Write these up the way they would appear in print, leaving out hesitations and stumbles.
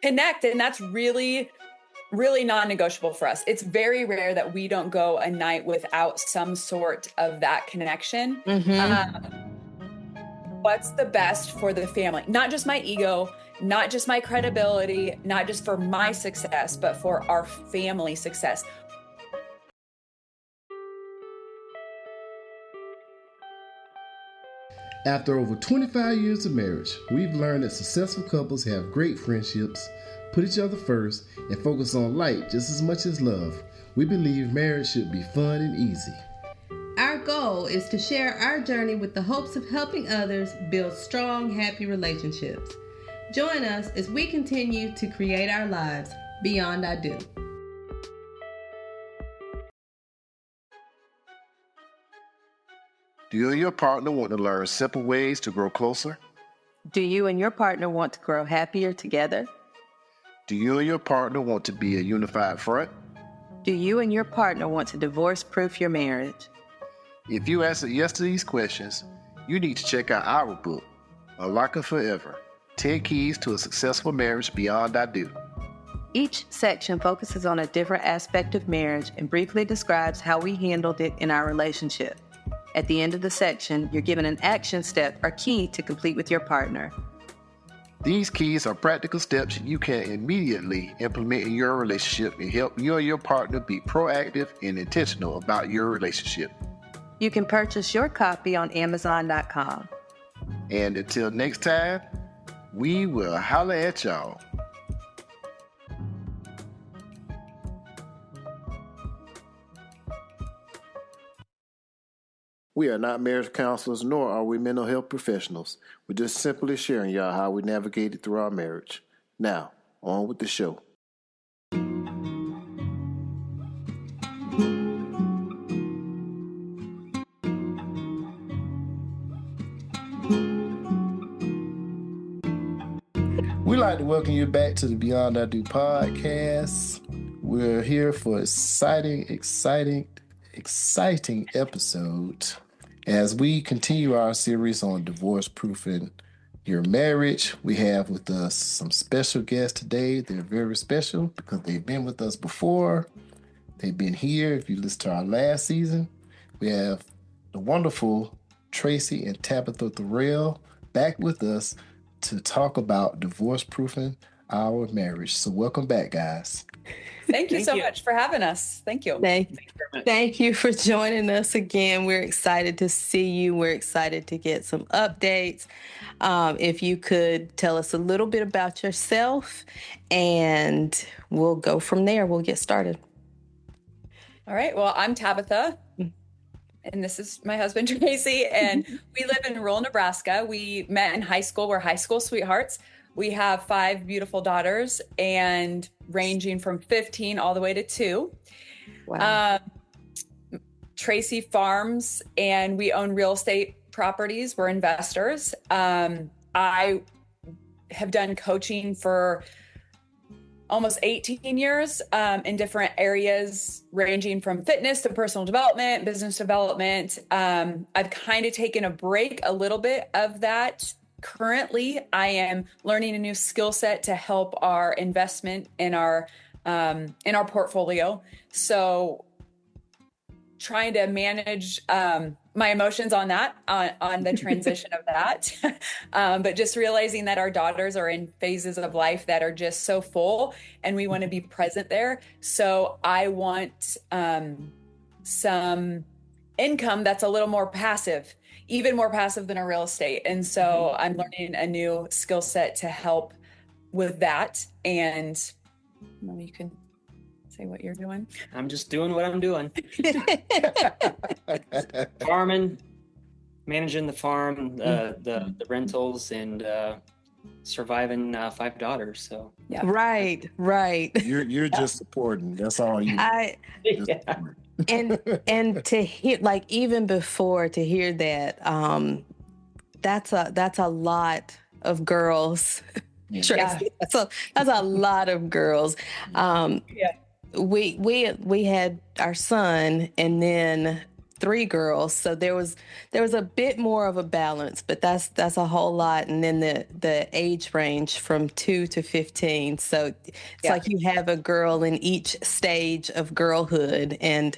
connect. And that's really, really non-negotiable for us. It's very rare that we don't go a night without some sort of that connection. What's the best for the family? Not just my ego, not just my credibility, not just for my success, but for our family success. After over 25 years of marriage, we've learned that successful couples have great friendships, put each other first, and focus on light just as much as love. We believe marriage should be fun and easy. Our goal is to share our journey with the hopes of helping others build strong, happy relationships. Join us as we continue to create our lives beyond I do. Do you and your partner want to learn simple ways to grow closer? Do you and your partner want to grow happier together? Do you and your partner want to be a unified front? Do you and your partner want to divorce-proof your marriage? If you answer yes to these questions, you need to check out our book, Unlock It Forever, 10 Keys to a Successful Marriage Beyond I Do. Each section focuses on a different aspect of marriage and briefly describes how we handled it in our relationship. At the end of the section, you're given an action step or key to complete with your partner. These keys are practical steps you can immediately implement in your relationship and help you and your partner be proactive and intentional about your relationship. You can purchase your copy on Amazon.com. And until next time, we will holler at y'all. We are not marriage counselors, nor are we mental health professionals. We're just simply sharing y'all how we navigated through our marriage. Now, on with the show. We'd like to welcome you back to the Beyond I Do podcast. We're here for exciting episode as we continue our series on divorce-proofing your marriage. We have with us some special guests today. They're very special because they've been with us before. They've been here. If you listen to our last season, we have the wonderful Tracy and Tabatha Thorell back with us to talk about divorce-proofing our marriage. So welcome back, guys. Thank you so much for having us. Thank you. Thank you for joining us again. We're excited to see you. We're excited to get some updates. If you could tell us a little bit about yourself, and we'll go from there. We'll get started. All right. Well, I'm Tabatha, and this is my husband, Tracy, and we live in rural Nebraska. We met in high school. We're high school sweethearts. We have 5 beautiful daughters, and ranging from 15 all the way to 2. Wow. Tracy farms, and we own real estate properties. We're investors. I have done coaching for almost 18 years in different areas, ranging from fitness to personal development, business development. I've kind of taken a break a little bit of that. Currently, I am learning a new skill set to help our investment in our portfolio. So trying to manage my emotions on that, on the transition of that. But just realizing that our daughters are in phases of life that are just so full, and we want to be present there. So I want some income that's a little more passive, even more passive than a real estate. And so I'm learning a new skill set to help with that. And maybe you can say what you're doing. I'm just doing what I'm doing. Farming, managing the farm, the rentals, and surviving 5 daughters. So yeah. Right. You're just supporting. That's all you. And to hear, like, even before, to hear that, that's a lot of girls. Yeah. So that's a lot of girls. We had our son, and then 3 girls, so there was a bit more of a balance, but that's a whole lot. And then the age range from 2 to 15, so it's like you have a girl in each stage of girlhood, and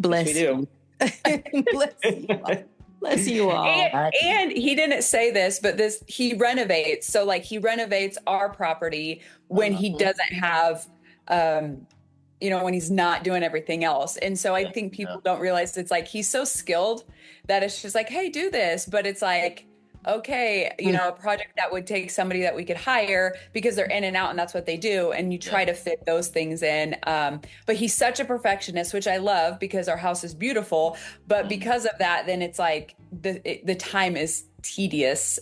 bless you. Bless you all. And he didn't say this, but he renovates. So like he renovates our property when he doesn't have, when he's not doing everything else. And so I think people don't realize it's like, he's so skilled that it's just like, hey, do this. But it's like, okay, a project that would take somebody that we could hire because they're in and out and that's what they do. And you try to fit those things in. But he's such a perfectionist, which I love because our house is beautiful. But because of that, then it's like the time is tedious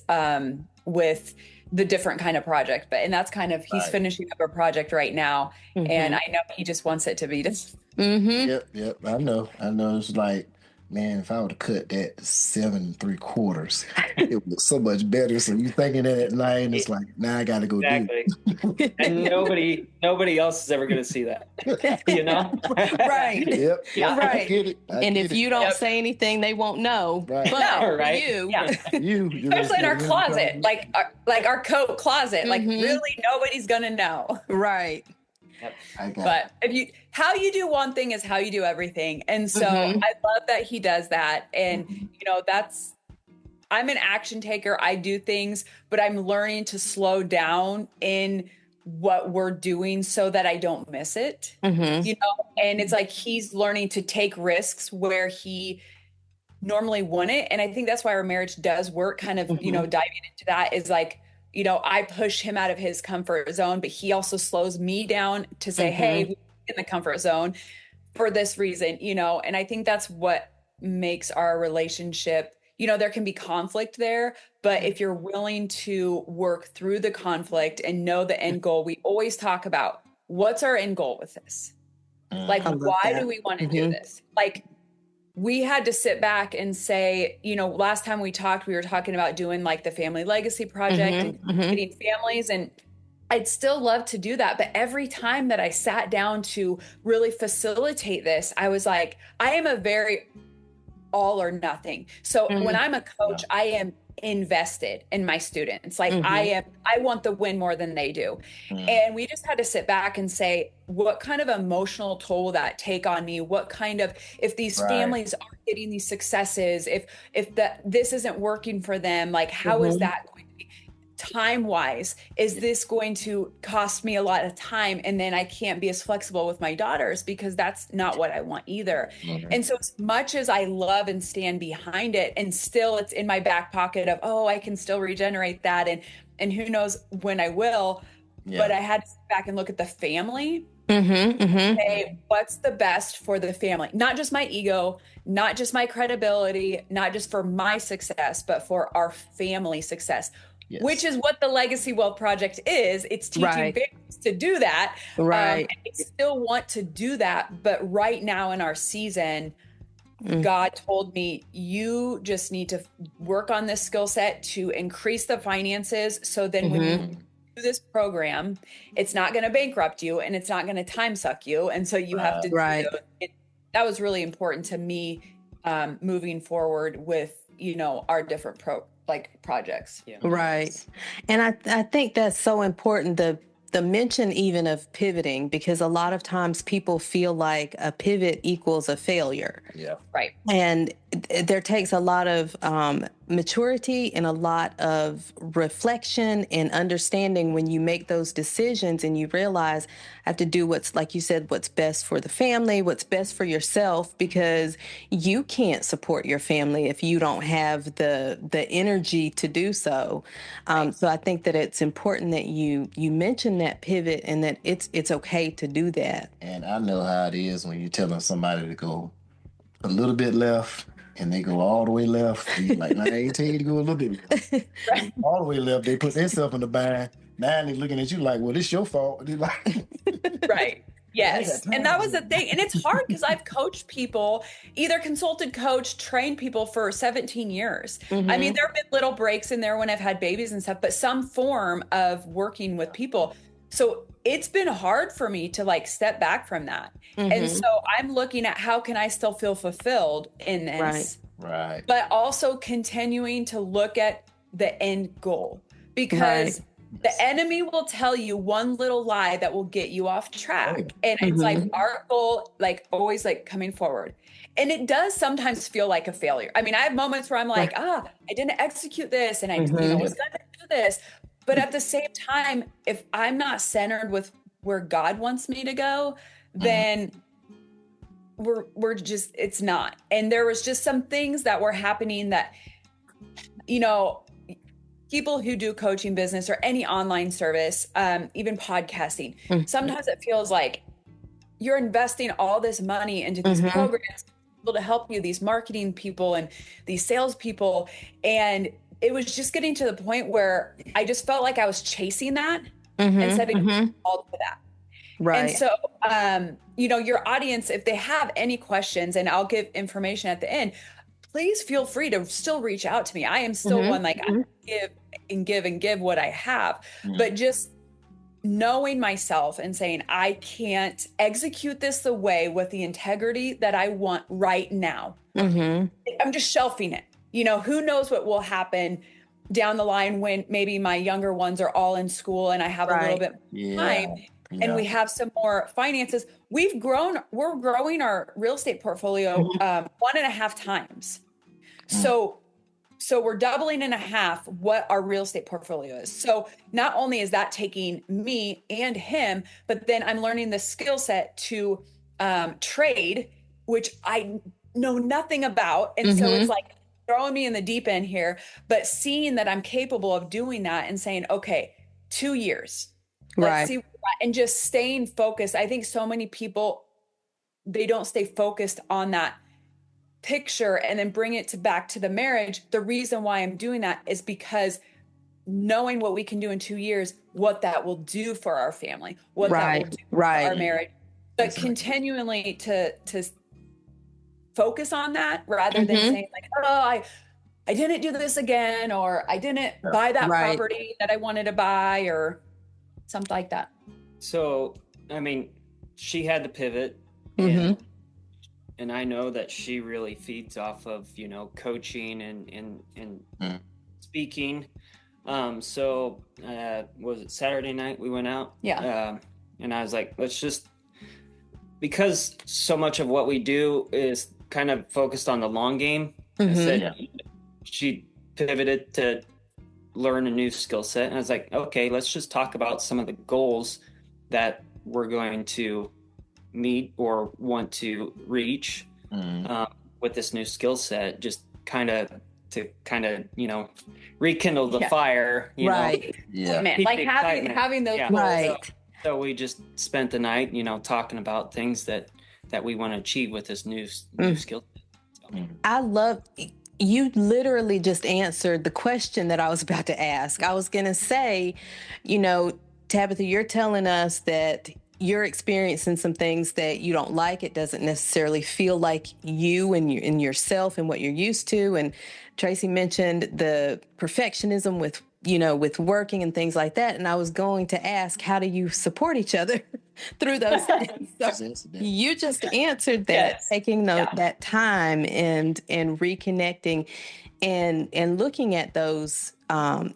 with the different kind of project. And that's kind of, he's finishing up a project right now. And I know he just wants it to be just. Yep. I know. It's like, man, if I would have cut that to 7 3/4, it would look so much better. So you thinking that at night, and it's like, now I got to go do it. And nobody else is ever going to see that, Right. Yep. Yeah. Right. I get it. And if you don't say anything, they won't know. Right. But right. you, especially in our closet, like our coat closet, like really nobody's going to know. Right. But how you do one thing is how you do everything. And so I love that he does that. And, I'm an action taker. I do things, but I'm learning to slow down in what we're doing so that I don't miss it, and it's like, he's learning to take risks where he normally wouldn't. And I think that's why our marriage does work, kind of, diving into that is like, I push him out of his comfort zone, but he also slows me down to say, hey, we're in the comfort zone for this reason, and I think that's what makes our relationship, there can be conflict there, but if you're willing to work through the conflict and know the end goal, we always talk about what's our end goal with this? Like, why do we want to do this? Like, we had to sit back and say, last time we talked, we were talking about doing like the family legacy project and getting families. And I'd still love to do that. But every time that I sat down to really facilitate this, I was like, I am a very all or nothing. So when I'm a coach, I am invested in my students. Like I want the win more than they do. And we just had to sit back and say, what kind of emotional toll will that take on me? What kind of, if these families aren't getting these successes, if this isn't working for them, like how is that going to be? Time wise, is this going to cost me a lot of time? And then I can't be as flexible with my daughters because that's not what I want either. And so as much as I love and stand behind it, and still it's in my back pocket of, I can still regenerate that. And who knows when I will, but I had to sit back and look at the family. Say, what's the best for the family? Not just my ego, not just my credibility, not just for my success, but for our family success. Which is what the Legacy Wealth Project is. It's teaching families to do that. And I still want to do that. But right now in our season, God told me, you just need to work on this skill set to increase the finances. So then when you do this program, it's not going to bankrupt you and it's not going to time suck you. And so you have to do that was really important to me moving forward with, our different projects. Right. And I think that's so important, the mention even of pivoting, because a lot of times people feel like a pivot equals a failure. Yeah. Right. And there takes a lot of maturity and a lot of reflection and understanding when you make those decisions and you realize I have to do what's, like you said, what's best for the family, what's best for yourself, because you can't support your family if you don't have the energy to do so. So I think that it's important that you mention that pivot and that it's okay to do that. And I know how it is when you're telling somebody to go a little bit left and they go all the way left. And you're like, I ain't tell you to go a little bit left. All the way left, they put themselves in the bind. Now they're looking at you like, well, it's your fault. And you're like, right. Yes. And that was the thing. And it's hard because I've coached people, either consulted, coached, trained people for 17 years. I mean, there have been little breaks in there when I've had babies and stuff, but some form of working with people. So it's been hard for me to like step back from that. And so I'm looking at how can I still feel fulfilled in this, Right. but also continuing to look at the end goal, because the enemy will tell you one little lie that will get you off track. And it's like our goal, like always like coming forward. And it does sometimes feel like a failure. I mean, I have moments where I'm like, I didn't execute this and I was going to do this. But at the same time, if I'm not centered with where God wants me to go, then we're just, it's not. And there was just some things that were happening that, you know, people who do coaching business or any online service, even podcasting, sometimes it feels like you're investing all this money into these programs, people to help you, these marketing people and these sales people. And it was just getting to the point where I just felt like I was chasing that instead of getting called for that. Right. And so, you know, your audience, if they have any questions, and I'll give information at the end, please feel free to still reach out to me. I am still one, like I give what I have, but just knowing myself and saying, I can't execute this the way with the integrity that I want right now. I'm just shelving it. You know, who knows what will happen down the line when maybe my younger ones are all in school and I have a little bit more time and we have some more finances. We're growing our real estate portfolio 1.5 times. So we're doubling in a half what our real estate portfolio is. So not only is that taking me and him, but then I'm learning the skill set to trade, which I know nothing about. And so it's like throwing me in the deep end here, but seeing that I'm capable of doing that and saying, okay, 2 years, let's see, and just staying focused. I think so many people, they don't stay focused on that picture and then bring it back to the marriage. The reason why I'm doing that is because knowing what we can do in 2 years, what that will do for our family, what that will do for our marriage, but continually to focus on that rather than saying like, oh, I didn't do this again, or I didn't buy that property that I wanted to buy, or something like that. So, I mean, she had to pivot, and I know that she really feeds off of, you know, coaching and speaking. So was it Saturday night we went out? Yeah. And I was like, let's just, because so much of what we do is kind of focused on the long game. I said, she pivoted to learn a new skill set. And I was like, okay, let's just talk about some of the goals that we're going to meet or want to reach with this new skill set, just kind of you know, rekindle the fire, you know. Like having those goals. So we just spent the night, you know, talking about things that we want to achieve with this new skill set. So. I love, you literally just answered the question that I was about to ask. I was going to say, you know, Tabatha, you're telling us that you're experiencing some things that you don't like. It doesn't necessarily feel like you and yourself and what you're used to. And Tracy mentioned the perfectionism with, you know, with working and things like that. And I was going to ask, how do you support each other through those things? So you just answered that, taking that time and reconnecting and looking at those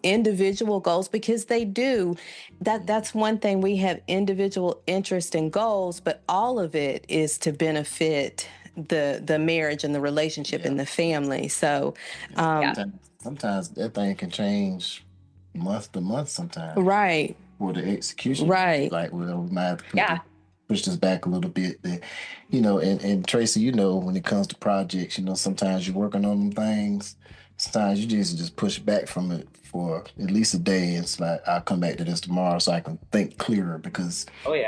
individual goals, because they do, that's one thing. We have individual interest and goals, but all of it is to benefit the marriage and the relationship and the family. So sometimes that thing can change month to month sometimes. Right. For the execution. Right. Like, well, we might have to push this back a little bit. But, you know, and Tracy, you know, when it comes to projects, you know, sometimes you're working on them things. Sometimes you just push back from it for at least a day. It's like, I'll come back to this tomorrow so I can think clearer, because for a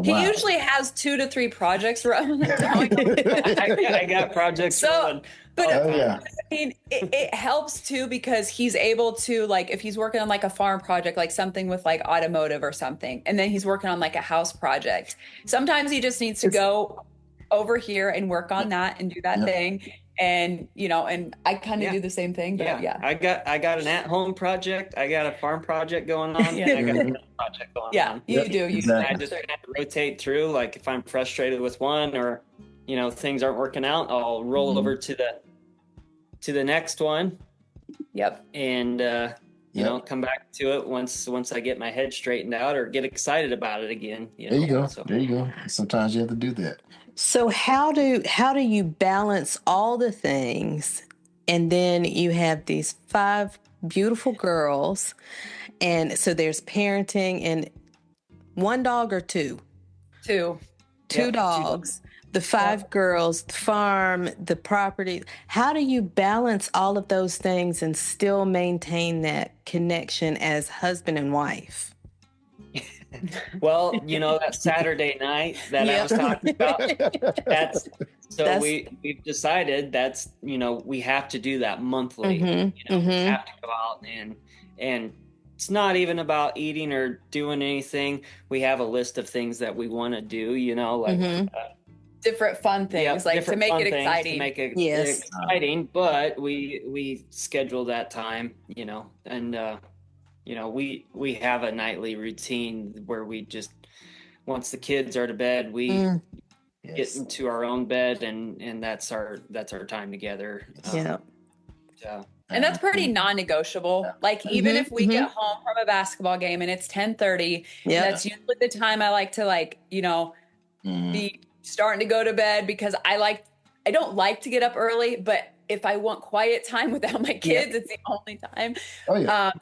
He while. usually has 2 to 3 projects running. I got projects rolling. But I mean, it helps too, because he's able to, like, if he's working on like a farm project, like something with like automotive or something, and then he's working on like a house project, sometimes he just needs to go, over here and work on that and do that thing. And, you know, and I kind of do the same thing, but I got an at-home project. I got a farm project going on. And I got a project going on. You do. Exactly. I just kind of rotate through. Like if I'm frustrated with one, or, you know, things aren't working out, I'll roll over to the next one. Yep. And, you know, come back to it once I get my head straightened out or get excited about it again. You know? There you go. So. There you go. Sometimes you have to do that. So how do you balance all the things, and then you have these 5 beautiful girls, and so there's parenting and 1 dog or 2? 2. 2 dogs. The 5 girls, the farm, the property. How do you balance all of those things and still maintain that connection as husband and wife? Well, you know, that Saturday night that I was talking about, we've decided that's, you know, we have to do that monthly. You know, we have to go out and it's not even about eating or doing anything. We have a list of things that we want to do, you know, like different fun things, like to make it exciting. To make it exciting, but we schedule that time, you know, and you know, we have a nightly routine where we just, once the kids are to bed, we get into our own bed, and that's our time together. And that's pretty non-negotiable. Like even if we get home from a basketball game and it's 10:30, that's usually the time I like to, like, you know, be starting to go to bed, because I don't like to get up early, but if I want quiet time without my kids, it's the only time.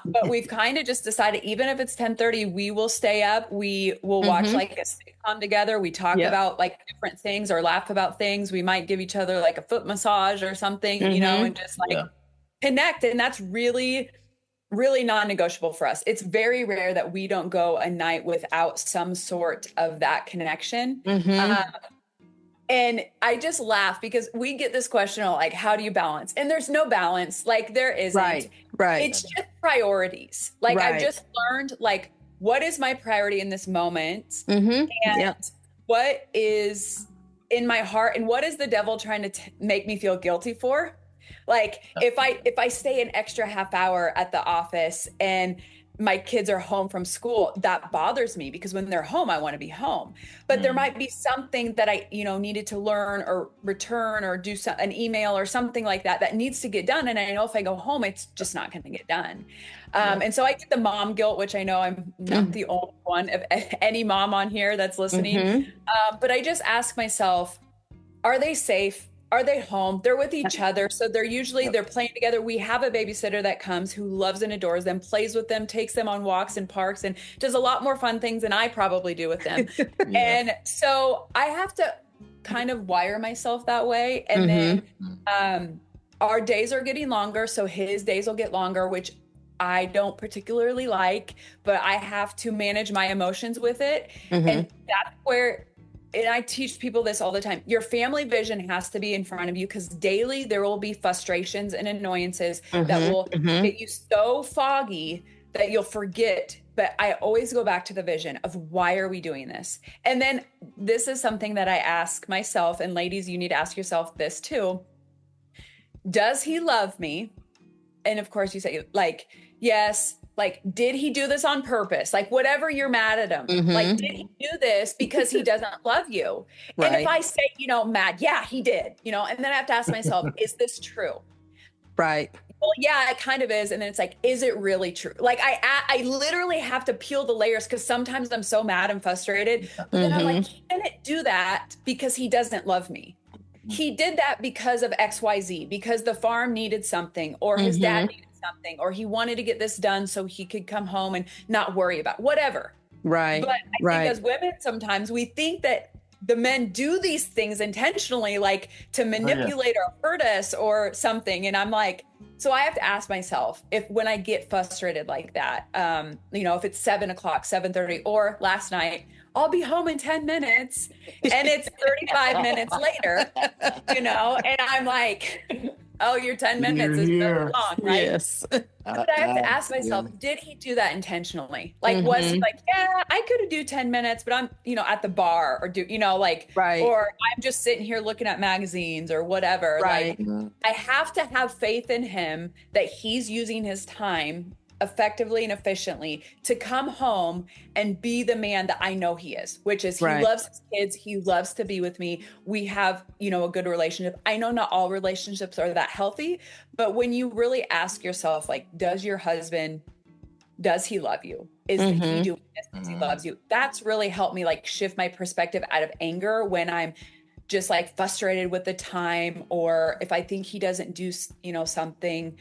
But we've kind of just decided, even if it's 10:30, we will stay up. We will watch like a sitcom together. We talk about like different things or laugh about things. We might give each other like a foot massage or something, you know, and just like connect. And that's really, really non-negotiable for us. It's very rare that we don't go a night without some sort of that connection. And I just laugh because we get this question of like, how do you balance? And there's no balance. Like there isn't. Right. It's just priorities. Like I've just learned, like, what is my priority in this moment? And what is in my heart, and what is the devil trying to make me feel guilty for? Like if I stay an extra half hour at the office and my kids are home from school, that bothers me, because when they're home, I want to be home. But there might be something that I, you know, needed to learn or return or do an email or something like that needs to get done. And I know if I go home, it's just not going to get done. And so I get the mom guilt, which I know I'm not the only one of any mom on here that's listening. But I just ask myself, are they safe? Are they home? They're with each other. So they're usually, they're playing together. We have a babysitter that comes who loves and adores them, plays with them, takes them on walks and parks, and does a lot more fun things than I probably do with them. And so I have to kind of wire myself that way. And then our days are getting longer. So his days will get longer, which I don't particularly like, but I have to manage my emotions with it. And that's where, and I teach people this all the time, your family vision has to be in front of you, because daily there will be frustrations and annoyances that will get you so foggy that you'll forget. But I always go back to the vision of, why are we doing this? And then this is something that I ask myself, and ladies, you need to ask yourself this too. Does he love me? And of course you say, like, yes. Like, did he do this on purpose? Like, whatever you're mad at him, like, did he do this because he doesn't love you? And if I say, you know, mad, yeah, he did, you know, and then I have to ask myself, is this true? Right. Well, yeah, it kind of is. And then it's like, is it really true? Like, I literally have to peel the layers, because sometimes I'm so mad and frustrated. But then I'm like, he didn't do that because he doesn't love me. He did that because of XYZ, because the farm needed something, or his dad needed something, or he wanted to get this done so he could come home and not worry about whatever. Right. But I think as women, sometimes we think that the men do these things intentionally, like to manipulate or hurt us or something. And I'm like, so I have to ask myself, if when I get frustrated like that, you know, if it's 7:00, 7:30, or last night, I'll be home in 10 minutes and it's 35 minutes later, you know, and I'm like, oh, your 10 minutes is so long, right? Yes. But I have to ask myself, did he do that intentionally? Like, was he like, yeah, I could do 10 minutes, but I'm, at the bar or or I'm just sitting here looking at magazines or whatever. Right. Like, I have to have faith in him that he's using his time effectively and efficiently to come home and be the man that I know he is, which is he loves his kids. He loves to be with me. We have, a good relationship. I know not all relationships are that healthy, but when you really ask yourself, like, does your husband, does he love you? Is he doing this because he loves you? That's really helped me like shift my perspective out of anger when I'm just like frustrated with the time, or if I think he doesn't do, something,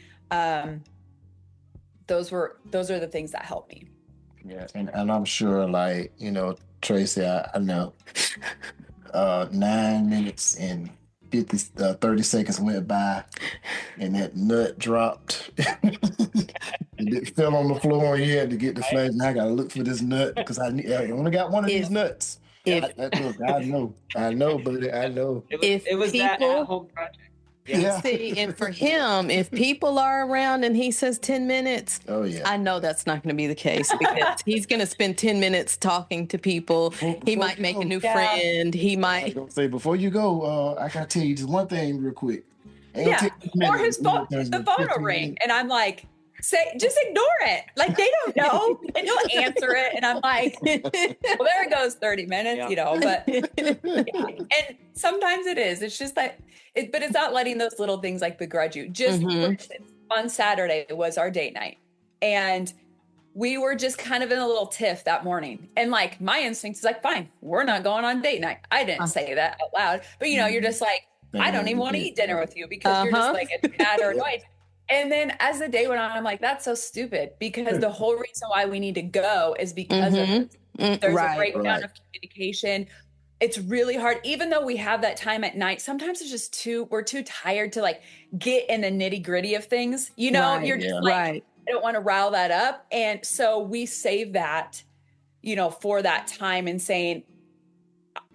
those are the things that help me. Yeah, and I'm sure, like, Tracy, I know 9 minutes and 30 seconds went by, and that nut dropped. And it fell on the floor, and you had to get the flash. Now I got to look for this nut because I only got one of these nuts. Look, I know, buddy, I know. It was that whole project. Yeah. See, and for him, if people are around and he says 10 minutes, I know that's not going to be the case because he's going to spend 10 minutes talking to people. He might make a new friend. He might. I was gonna say, before you go, I got to tell you just one thing real quick. Or his phone, the phone will ring, and I'm like, just ignore it. Like, they don't know, and he'll answer it, and I'm like, well, there it goes, 30 minutes, but and sometimes it is. It's just that, but it's not letting those little things like begrudge you. Just for instance, on Saturday was our date night, and we were just kind of in a little tiff that morning, and like my instinct is like, fine, we're not going on date night. I didn't say that out loud, but you're just like, I don't even want to eat dinner with you because you're just like mad or annoyed. And then as the day went on, I'm like, that's so stupid, because the whole reason why we need to go is because of there's a breakdown of communication. It's really hard, even though we have that time at night. Sometimes it's just we're too tired to like get in the nitty gritty of things. You're just like, I don't want to rile that up. And so we save that, for that time, and saying,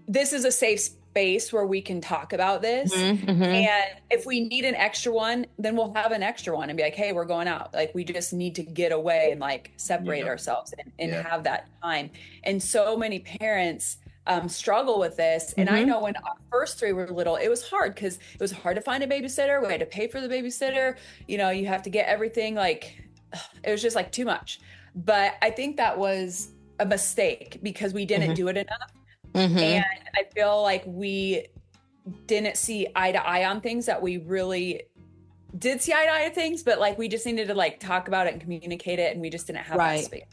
this is a safe space where we can talk about this. And if we need an extra one, then we'll have an extra one and be like, hey, we're going out. Like, we just need to get away and like separate ourselves and have that time. And so many parents struggle with this. And I know when our first three were little, it was hard because it was hard to find a babysitter. We had to pay for the babysitter. You have to get everything, like, it was just like too much. But I think that was a mistake because we didn't do it enough. And I feel like we didn't see eye to eye on things that we really did see eye to eye to things, but like we just needed to like talk about it and communicate it, and we just didn't have that space.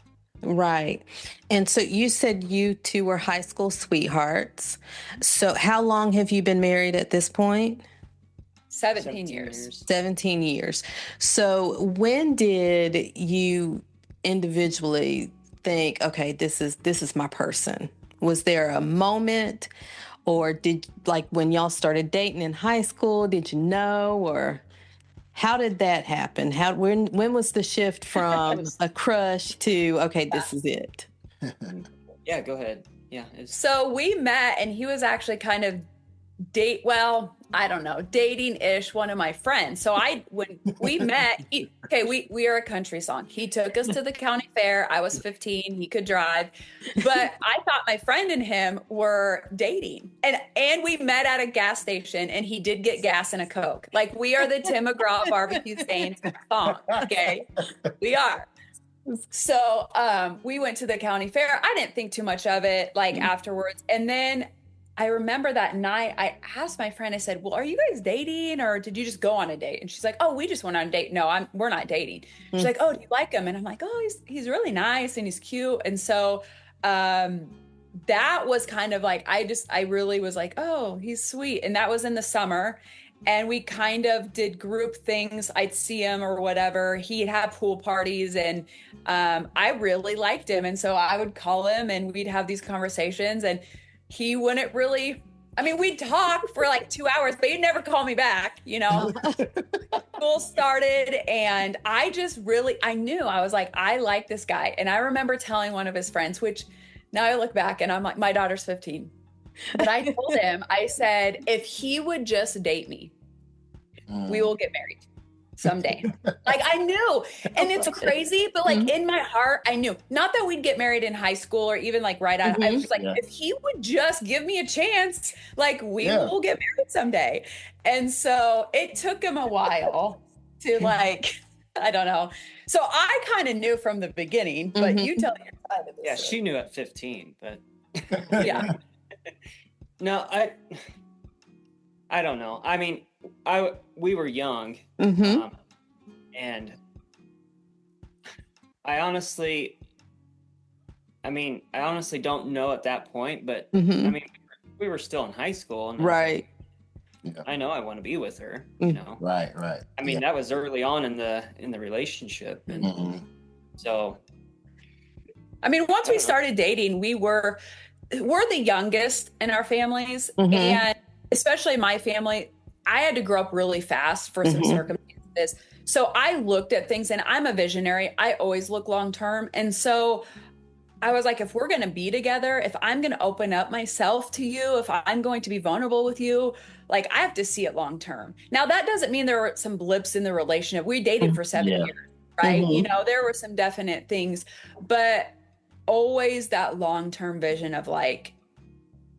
Right. And so you said you two were high school sweethearts. So how long have you been married at this point? 17 years. 17 years. So when did you individually think, okay, this is my person? Was there a moment, or did, like, when y'all started dating in high school, did you know, or how did that happen? When was the shift from a crush to, okay, this is it? Yeah, go ahead. Yeah. So we met, and he was actually kind of dating-ish one of my friends. So when we met, we are a country song. He took us to the county fair. I was 15. He could drive. But I thought my friend and him were dating. And we met at a gas station, and he did get gas and a Coke. Like, we are the Tim McGraw Barbecue Stains song. Okay? We are. So we went to the county fair. I didn't think too much of it, like, afterwards. And then I remember that night I asked my friend, I said, well, are you guys dating, or did you just go on a date? And she's like, oh, we just went on a date. No, we're not dating. She's like, oh, do you like him? And I'm like, oh, he's really nice and he's cute. And so that was kind of like, I really was like, oh, he's sweet. And that was in the summer. And we kind of did group things. I'd see him or whatever. He'd have pool parties, and I really liked him. And so I would call him and we'd have these conversations, and he wouldn't really, we'd talk for like 2 hours, but he'd never call me back, School started, and I knew, I was like, I like this guy. And I remember telling one of his friends, which now I look back and I'm like, my daughter's 15. But I told him, I said, if he would just date me, we will get married someday. Like I knew, and it's crazy, but like in my heart, I knew not that we'd get married in high school or even like right out. I was just like, if he would just give me a chance, like we will get married someday. And so it took him a while to like, I don't know. So I kind of knew from the beginning, but you tell your side of this. Yeah, she knew at 15, but yeah. No, I don't know. I mean, we were young, and I honestly don't know at that point, but I mean, we were still in high school, and right. I know I want to be with her, you know. Right. I mean, that was early on in the relationship, and so. I mean, once we started dating, we're the youngest in our families, and especially my family. I had to grow up really fast for some circumstances. So I looked at things, and I'm a visionary. I always look long term. And so I was like, if we're going to be together, if I'm going to open up myself to you, if I'm going to be vulnerable with you, like I have to see it long term. Now, that doesn't mean there were some blips in the relationship. We dated for 7 years, right? You know, there were some definite things, but always that long term vision of like,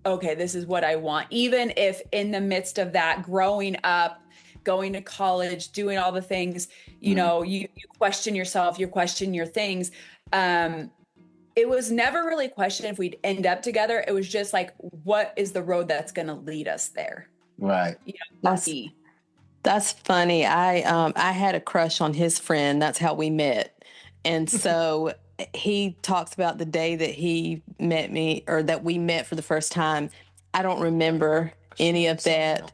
okay, this is what I want. Even if in the midst of that, growing up, going to college, doing all the things, you know, you question yourself, you question your things. It was never really a question if we'd end up together. It was just like, what is the road that's going to lead us there? Right. You know, that's funny. I had a crush on his friend. That's how we met. And so he talks about the day that he met me, or that we met for the first time. I don't remember any of that.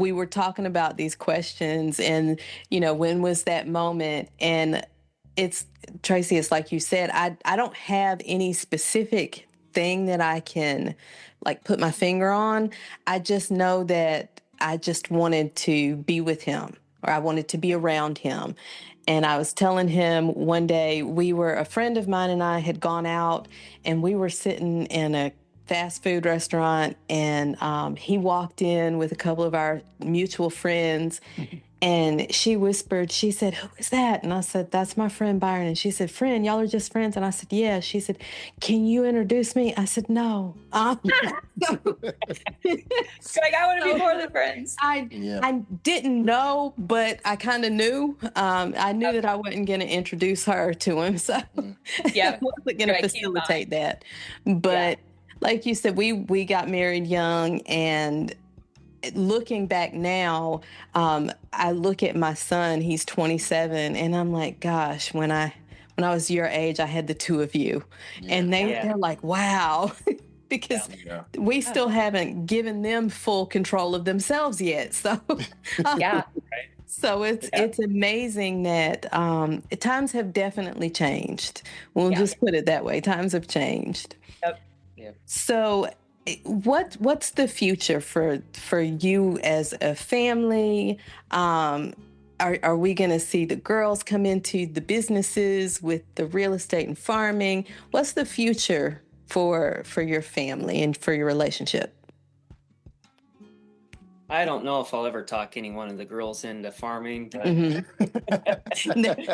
We were talking about these questions and, you know, when was that moment? And it's, Tracy, it's like you said, I don't have any specific thing that I can like put my finger on. I just know that I just wanted to be with him, or I wanted to be around him. And I was telling him one day, a friend of mine and I had gone out, and we were sitting in a fast food restaurant, and he walked in with a couple of our mutual friends, and she whispered, she said, "Who is that?" And I said, "That's my friend Byron." And she said, "Friend, y'all are just friends?" And I said, "Yeah." She said, "Can you introduce me?" I said, "No." Like, I want to be more than friends. I didn't know, but I kind of knew. I knew that I wasn't going to introduce her to him, so I wasn't going to facilitate that. But like you said, we got married young, and looking back now, I look at my son, he's 27, and I'm like, gosh, when I was your age, I had the two of you. And they're like, wow, because we still haven't given them full control of themselves yet. So, so it's amazing that times have definitely changed. We'll just put it that way. Times have changed. Yep. So what's the future for you as a family? Are we going to see the girls come into the businesses with the real estate and farming? What's the future for your family and for your relationship? I don't know if I'll ever talk any one of the girls into farming, but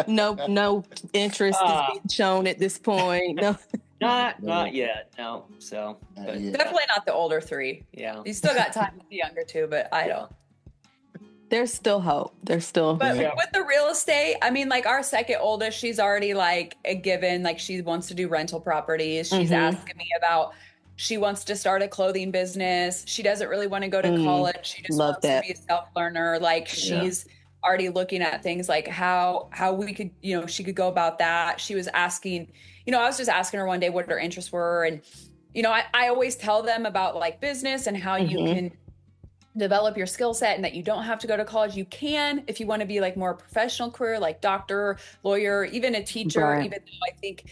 no interest is being shown at this point. No. Not yet. No. So definitely not the older three. Yeah. You still got time with the younger two, but I don't. There's still hope. There's still. But with the real estate, I mean, like our second oldest, she's already like a given. Like she wants to do rental properties. She's asking me about. She wants to start a clothing business. She doesn't really want to go to college. She just wants to be a self-learner. Like she's already looking at things like how we could, you know, she could go about that. She was asking. You know, I was just asking her one day what her interests were. And, you know, I always tell them about like business and how you can develop your skill set and that you don't have to go to college. You can, if you want to be like more professional career, like doctor, lawyer, even a teacher, even though I think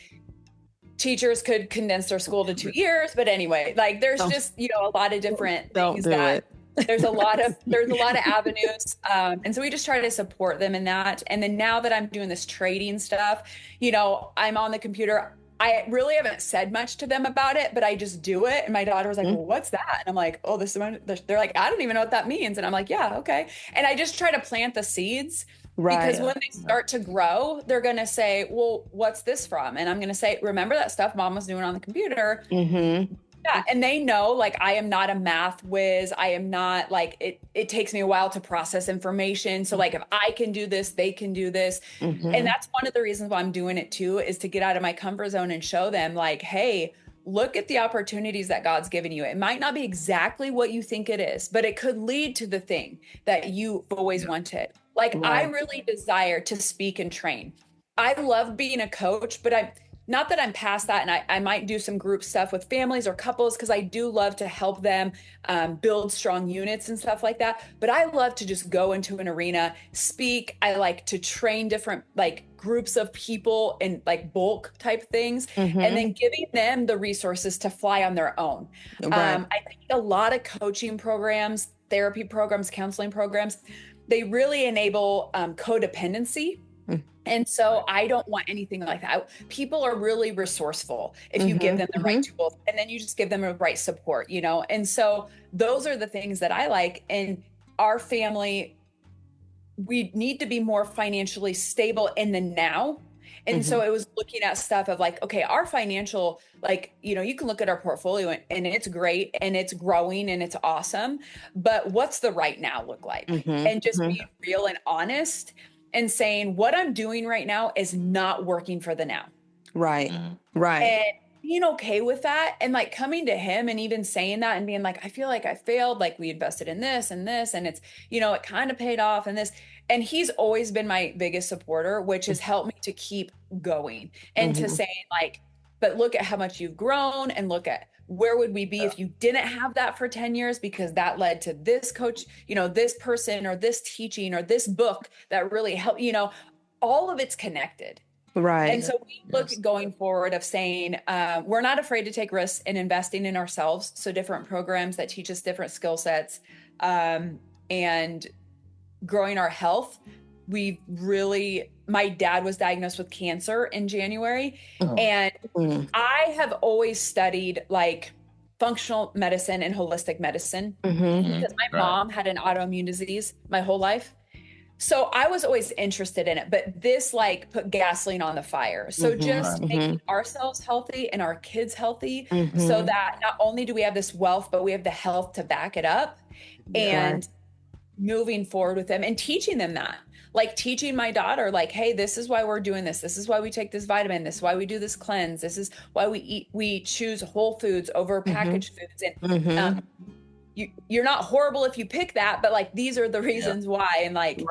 teachers could condense their school to 2 years. But anyway, like there's just, you know, a lot of different things that there's a lot of avenues. And so we just try to support them in that. And then now that I'm doing this trading stuff, you know, I'm on the computer. I really haven't said much to them about it, but I just do it. And my daughter was like, well, what's that? And I'm like, oh, this is my, they're like, I don't even know what that means. And I'm like, yeah, okay. And I just try to plant the seeds because when they start to grow, they're going to say, well, what's this from? And I'm going to say, remember that stuff mom was doing on the computer? Yeah. And they know, like, I am not a math whiz. I am not like, it takes me a while to process information. So like, if I can do this, they can do this. And that's one of the reasons why I'm doing it too, is to get out of my comfort zone and show them like, hey, look at the opportunities that God's given you. It might not be exactly what you think it is, but it could lead to the thing that you always wanted. Like, I really desire to speak and train. I love being a coach, but not that I'm past that, and I might do some group stuff with families or couples because I do love to help them build strong units and stuff like that. But I love to just go into an arena, speak. I like to train different like groups of people in like bulk type things, and then giving them the resources to fly on their own. I think a lot of coaching programs, therapy programs, counseling programs, they really enable codependency. And so I don't want anything like that. People are really resourceful if you give them the right tools, and then you just give them the right support, you know? And so those are the things that I like. And our family, we need to be more financially stable in the now. And so it was looking at stuff of like, okay, our financial, like, you know, you can look at our portfolio and it's great and it's growing and it's awesome, but what's the right now look like? And just being real and honest and saying what I'm doing right now is not working for the now. Right. And being okay with that, and like coming to him and even saying that and being like, I feel like I failed. Like, we invested in this and this, and it's, you know, it kind of paid off and this. And he's always been my biggest supporter, which has helped me to keep going and to saying like, but look at how much you've grown, and look at where would we be if you didn't have that for 10 years, because that led to this coach, you know, this person or this teaching or this book that really helped, you know, all of it's connected. Right. And so we look going forward of saying, we're not afraid to take risks in investing in ourselves. So different programs that teach us different skill sets, and growing our health. My dad was diagnosed with cancer in January, and I have always studied like functional medicine and holistic medicine because my mom had an autoimmune disease my whole life. So I was always interested in it, but this like put gasoline on the fire. So just making ourselves healthy and our kids healthy, so that not only do we have this wealth, but we have the health to back it up, and moving forward with them and teaching them that. Like teaching my daughter, like, hey, this is why we're doing this. This is why we take this vitamin. This is why we do this cleanse. This is why we choose whole foods over packaged foods. And you're not horrible if you pick that, but like, these are the reasons why. And like,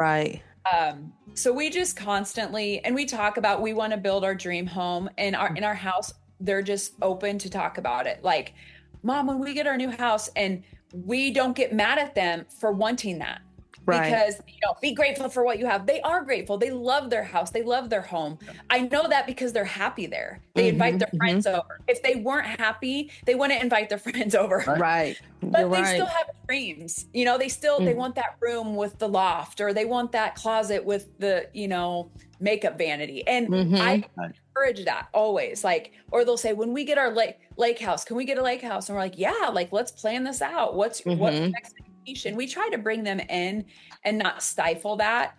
so we just constantly, and we talk about, we want to build our dream home, and in our house, they're just open to talk about it. Like, Mom, when we get our new house, and we don't get mad at them for wanting that. Because, you know, be grateful for what you have. They are grateful. They love their house. They love their home. I know that because they're happy there. They invite their friends over. If they weren't happy, they wouldn't invite their friends over. But they still have dreams. You know, they want that room with the loft, or they want that closet with the, you know, makeup vanity. And I encourage that always. Like, or they'll say, when we get our lake house, can we get a lake house? And we're like, yeah, like, let's plan this out. What's the next vacation? We try to bring them in and not stifle that.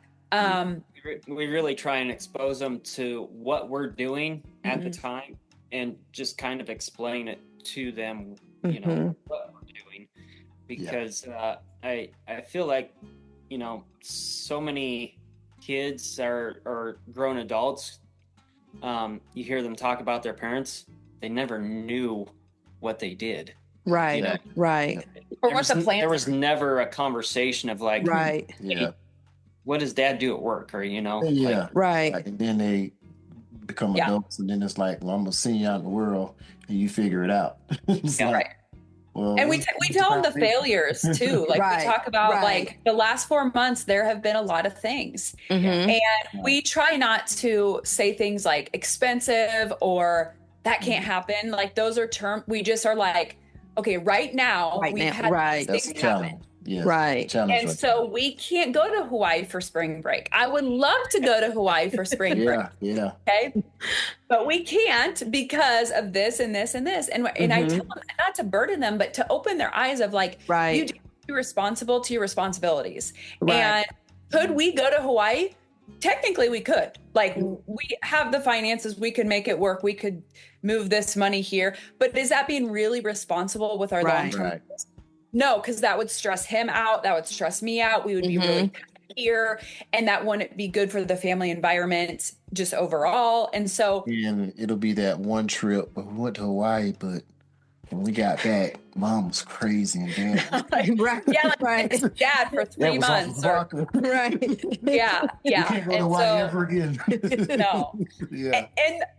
We really try and expose them to what we're doing at the time, and just kind of explain it to them, you know, what we're doing. Because I feel like, you know, so many kids or grown adults, you hear them talk about their parents, they never knew what they did. Right. You know? Or what's the plan? There was never a conversation of like, Right. What does dad do at work? Or, you know, Like, and then they become adults, and then it's like, well, I'm gonna send you out in the world and you figure it out. Well, and we tell them the failures too. Like we talk about like the last 4 months, there have been a lot of things, and we try not to say things like expensive or that can't happen. Like those are we just are like, okay, right now we've had these things happen. Yeah. Right. And so we can't go to Hawaii for spring break. I would love to go to Hawaii for spring break. Yeah. Okay. But we can't because of this and this and this. And I tell them not to burden them, but to open their eyes of like, you do be responsible to your responsibilities. Right. And could we go to Hawaii? Technically we could. Like we have the finances, we could make it work. We could move this money here. But is that being really responsible with our long-term goals? No, because that would stress him out. That would stress me out. We would be really here, and that wouldn't be good for the family environment just overall. And so, and it'll be that one trip. But we went to Hawaii, but when we got back, Mom was crazy and Dad. Dad for 3 months. Yeah. You can't go to Hawaii ever again. No. Yeah.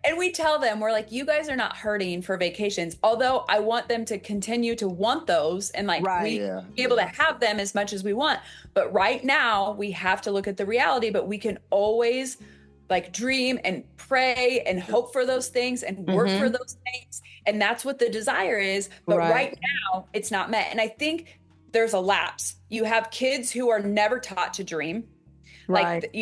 And we tell them, we're like, you guys are not hurting for vacations. Although I want them to continue to want those and like be able to have them as much as we want. But right now we have to look at the reality, but we can always like dream and pray and hope for those things and work for those things. And that's what the desire is. But right now it's not met. And I think there's a lapse. You have kids who are never taught to dream. Like,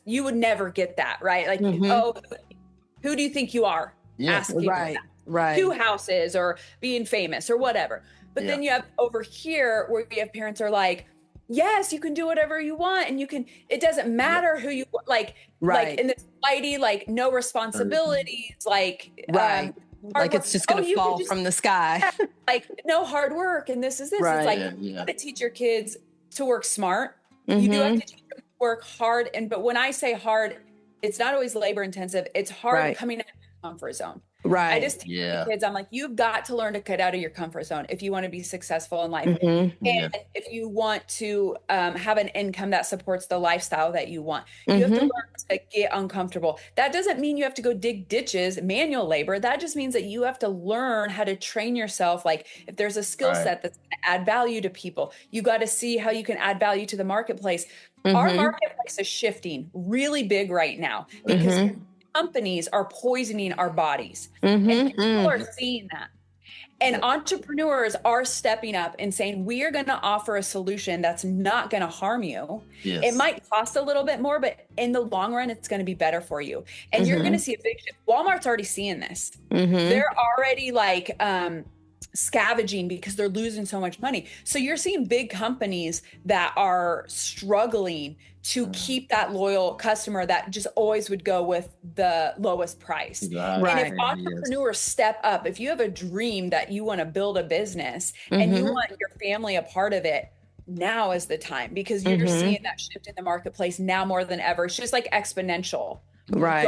you would never get that. Right. Like, who do you think you are? Asking that. 2 houses or being famous or whatever. But then you have over here where you have parents are like, yes, you can do whatever you want. And it doesn't matter who you like in this society, like no responsibilities, like it's just going to fall from the sky. Like no hard work. And this is this. It's like, you got to teach your kids to work smart. You do have to teach them to work hard. But when I say hard, it's not always labor intensive. It's hard coming out of your comfort zone. Right. I just teach the kids, I'm like, you've got to learn to get out of your comfort zone if you want to be successful in life. And if you want to have an income that supports the lifestyle that you want, you have to learn to get uncomfortable. That doesn't mean you have to go dig ditches, manual labor. That just means that you have to learn how to train yourself. Like if there's a skill set that's going to add value to people, you got to see how you can add value to the marketplace. Our marketplace is shifting really big right now because companies are poisoning our bodies and people are seeing that. And entrepreneurs are stepping up and saying, we are going to offer a solution that's not going to harm you. Yes. It might cost a little bit more, but in the long run, it's going to be better for you. And you're going to see a big shift. Walmart's already seeing this. They're already like, scavenging because they're losing so much money. So you're seeing big companies that are struggling to keep that loyal customer that just always would go with the lowest price. And if entrepreneurs step up, if you have a dream that you want to build a business and you want your family a part of it, now is the time because you're seeing that shift in the marketplace now more than ever. It's just like exponential. Right.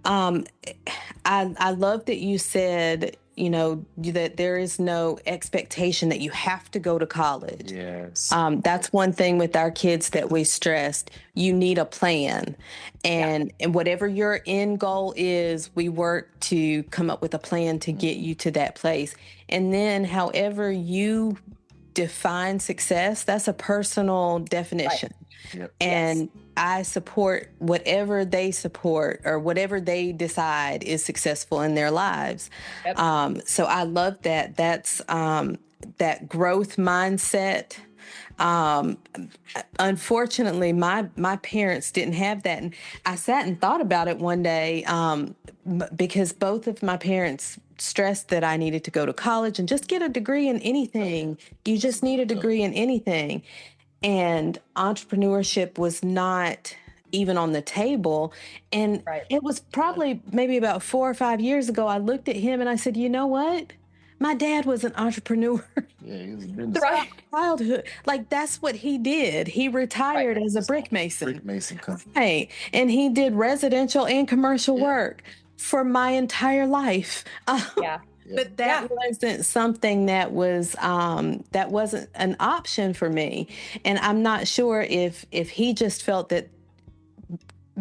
I love that you said, that there is no expectation that you have to go to college. Yes. That's one thing with our kids that we stressed. You need a plan. And whatever your end goal is, we work to come up with a plan to get you to that place. And then however you define success, that's a personal definition. And I support whatever they support or whatever they decide is successful in their lives. So I love that. That's that growth mindset. Unfortunately, my parents didn't have that. And I sat and thought about it one day because both of my parents stressed that I needed to go to college and just get a degree in anything. You just need a degree in anything. And entrepreneurship was not even on the table. And it was probably maybe about 4 or 5 years ago, I looked at him and I said, you know what? My dad was an entrepreneur. He was a business. Childhood. Like that's what he did. He retired as a brick mason. Brick mason company. Right. And he did residential and commercial work for my entire life. But that wasn't something that was that wasn't an option for me. And I'm not sure if he just felt that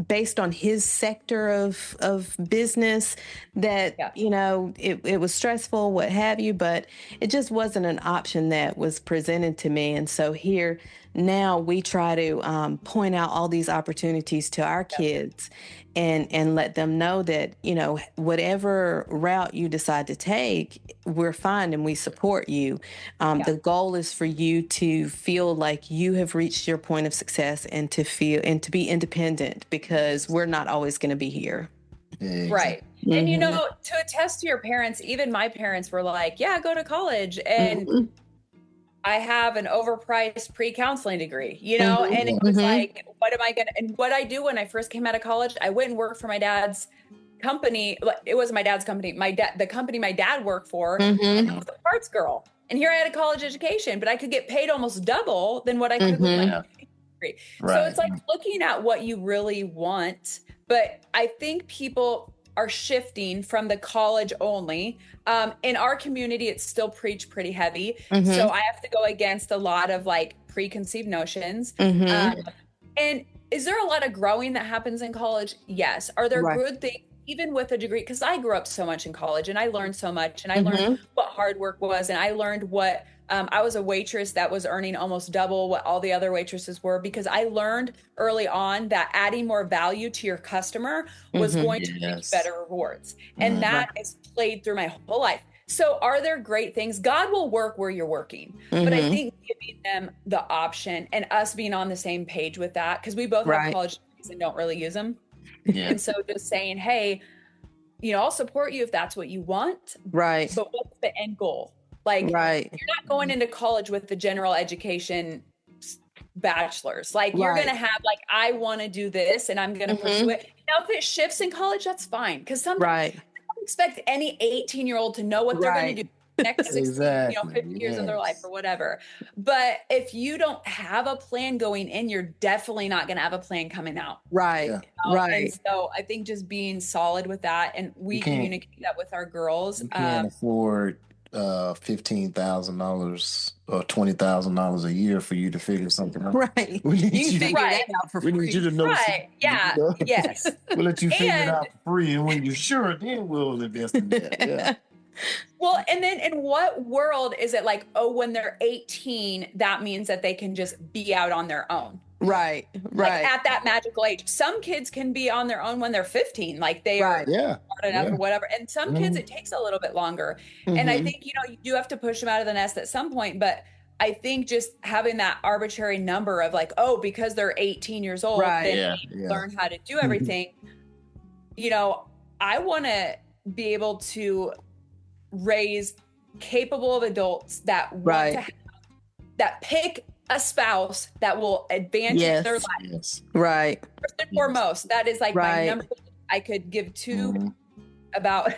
based on his sector of business that, it was stressful, what have you, but it just wasn't an option that was presented to me. And so here now we try to point out all these opportunities to our kids and let them know that, whatever route you decide to take, we're fine and we support you. The goal is for you to feel like you have reached your point of success and to be independent, because we're not always going to be here. Exactly. Right. And, to attest to your parents, even my parents were like, yeah, go to college. And I have an overpriced pre-counseling degree, and it was like, what am I going to, and what I do when I first came out of college, I went and worked for my dad's company. It wasn't my dad's company. The company my dad worked for, and I was a parts girl. And here I had a college education, but I could get paid almost double than what I could with my degree. Right. So it's like looking at what you really want. But I think people are shifting from the college only. In our community, it's still preached pretty heavy. So I have to go against a lot of like preconceived notions. And is there a lot of growing that happens in college? Yes. Are there good things, even with a degree? Because I grew up so much in college and I learned so much, and I learned what hard work was, and I learned what I was a waitress that was earning almost double what all the other waitresses were, because I learned early on that adding more value to your customer was going to reach better rewards. And that is played through my whole life. So are there great things? God will work where you're working. But I think giving them the option and us being on the same page with that, because we both have college degrees and don't really use them. And so just saying, hey, I'll support you if that's what you want. Right. But what's the end goal? Like, you're not going into college with the general education bachelor's. Like, you're going to have, like, I want to do this and I'm going to pursue it. Now, if it shifts in college, that's fine. Because sometimes I don't expect any 18-year-old to know what they're going to do next 60, 50 years of their life or whatever. But if you don't have a plan going in, you're definitely not going to have a plan coming out. Right. And so I think just being solid with that, and we communicate that with our girls. You can't afford $15,000 or $20,000 a year for you to figure something out. Right. We need you to figure that out for free. We need you to know. Right. Yeah. Yes. We'll let you figure it out for free, and when you're sure, then we'll invest in that. Yeah. Well, and then in what world is it like, when they're 18, that means that they can just be out on their own? Right. Like at that magical age. Some kids can be on their own when they're 15, like they are smart enough or whatever. And some kids, it takes a little bit longer. And I think, you do have to push them out of the nest at some point. But I think just having that arbitrary number of like, because they're 18 years old, then they learn how to do everything. I want to be able to raise capable of adults that want to that pick a spouse that will advance their life. Yes. Right. First and foremost, that is like my number one I could give two about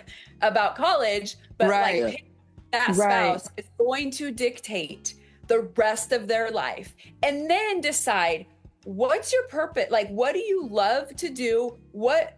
college, but like pick that spouse is going to dictate the rest of their life. And then decide, what's your purpose? Like, what do you love to do? What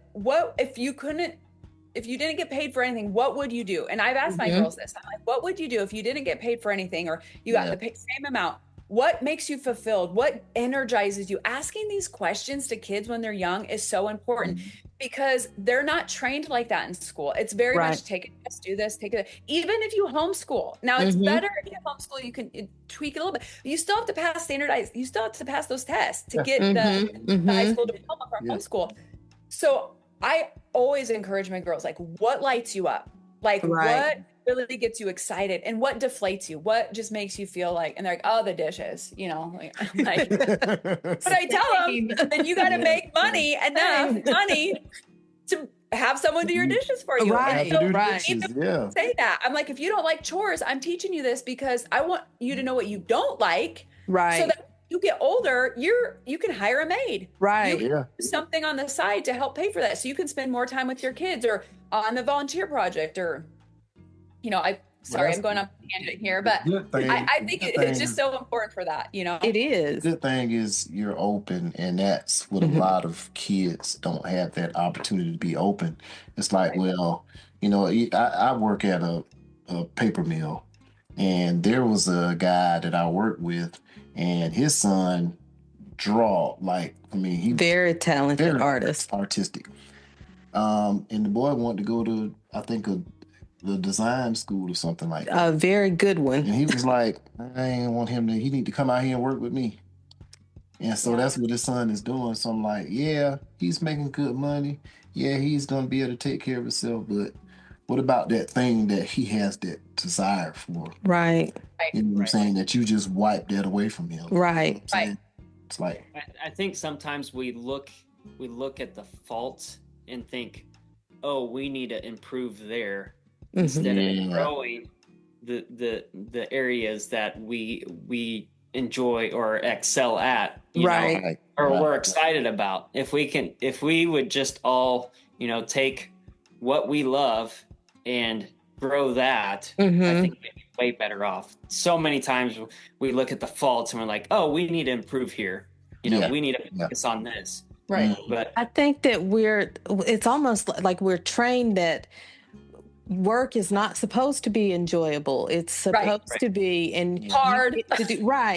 if you didn't get paid for anything, what would you do? And I've asked my girls this. I'm like, what would you do if you didn't get paid for anything, or you got the same amount? What makes you fulfilled? What energizes you? Asking these questions to kids when they're young is so important, because they're not trained like that in school. It's very much take a test, do this, take it. Even if you homeschool. Now, it's better if you homeschool, you can tweak it a little bit. You still have to pass you still have to pass those tests to get the high school diploma from homeschool. So I always encourage my girls, like, what lights you up? Like, what really gets you excited, and what deflates you? What just makes you feel like, and they're like, the dishes, like, but I tell them, then you got to make enough money to have someone do your dishes for you. Right. And so say that. I'm like, if you don't like chores, I'm teaching you this because I want you to know what you don't like. Right. So that you get older, you can hire a maid. Right. You can do something on the side to help pay for that. So you can spend more time with your kids, or on the volunteer project, or, I'm going off the tangent here, but I think it's just so important for that, It is. The good thing is you're open, and that's what a lot of kids don't have, that opportunity to be open. It's like, I work at a paper mill, and there was a guy that I worked with, and his son he very talented artist, artistic. And the boy wanted to go to, I think, the design school or something like that. A very good one. And he was like, I ain't want him to, he need to come out here and work with me. And so that's what his son is doing. So I'm like, yeah, he's making good money. Yeah, he's gonna be able to take care of himself. But what about that thing that he has that desire for? Right. You know what I'm saying? That you just wipe that away from him. Right. You know what I'm saying? It's like I think sometimes we look at the faults and think, oh, we need to improve there, instead of growing the areas that we enjoy or excel at, you know, or we're excited about. If we would just all, you know, take what we love and grow that, I think we'd be way better off. So many times we look at the faults and we're like, oh, we need to improve here. You know, we need to focus on this. Right. But I think that it's almost like we're trained that work is not supposed to be enjoyable. It's supposed to be hard.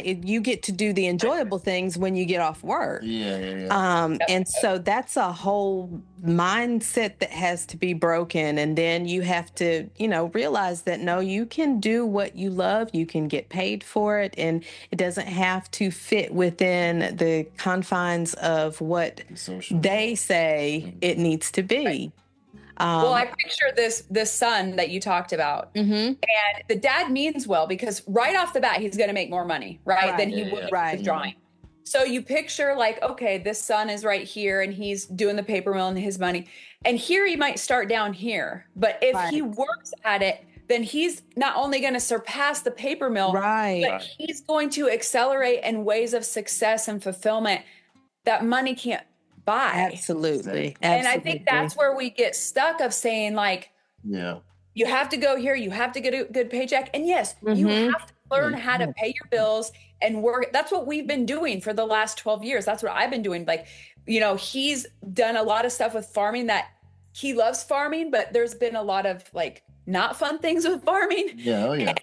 You get to do the enjoyable things when you get off work. And so that's a whole mindset that has to be broken. And then you have to, you know, realize that no, you can do what you love. You can get paid for it. And it doesn't have to fit within the confines of what they say it needs to be. Well, I picture this son that you talked about, and the dad means well, because right off the bat, he's going to make more money, than he would with drawing. So you picture like, okay, this son is right here and he's doing the paper mill and his money. And here he might start down here, but if he works at it, then he's not only going to surpass the paper mill, but he's going to accelerate in ways of success and fulfillment that money can't buy. Absolutely. And I think that's where we get stuck of saying like, you have to go here, you have to get a good paycheck. And yes, you have to learn how to pay your bills and work. That's what we've been doing for the last 12 years. That's what I've been doing. Like, you know, he's done a lot of stuff with farming that he loves farming, but there's been a lot of like not fun things with farming. And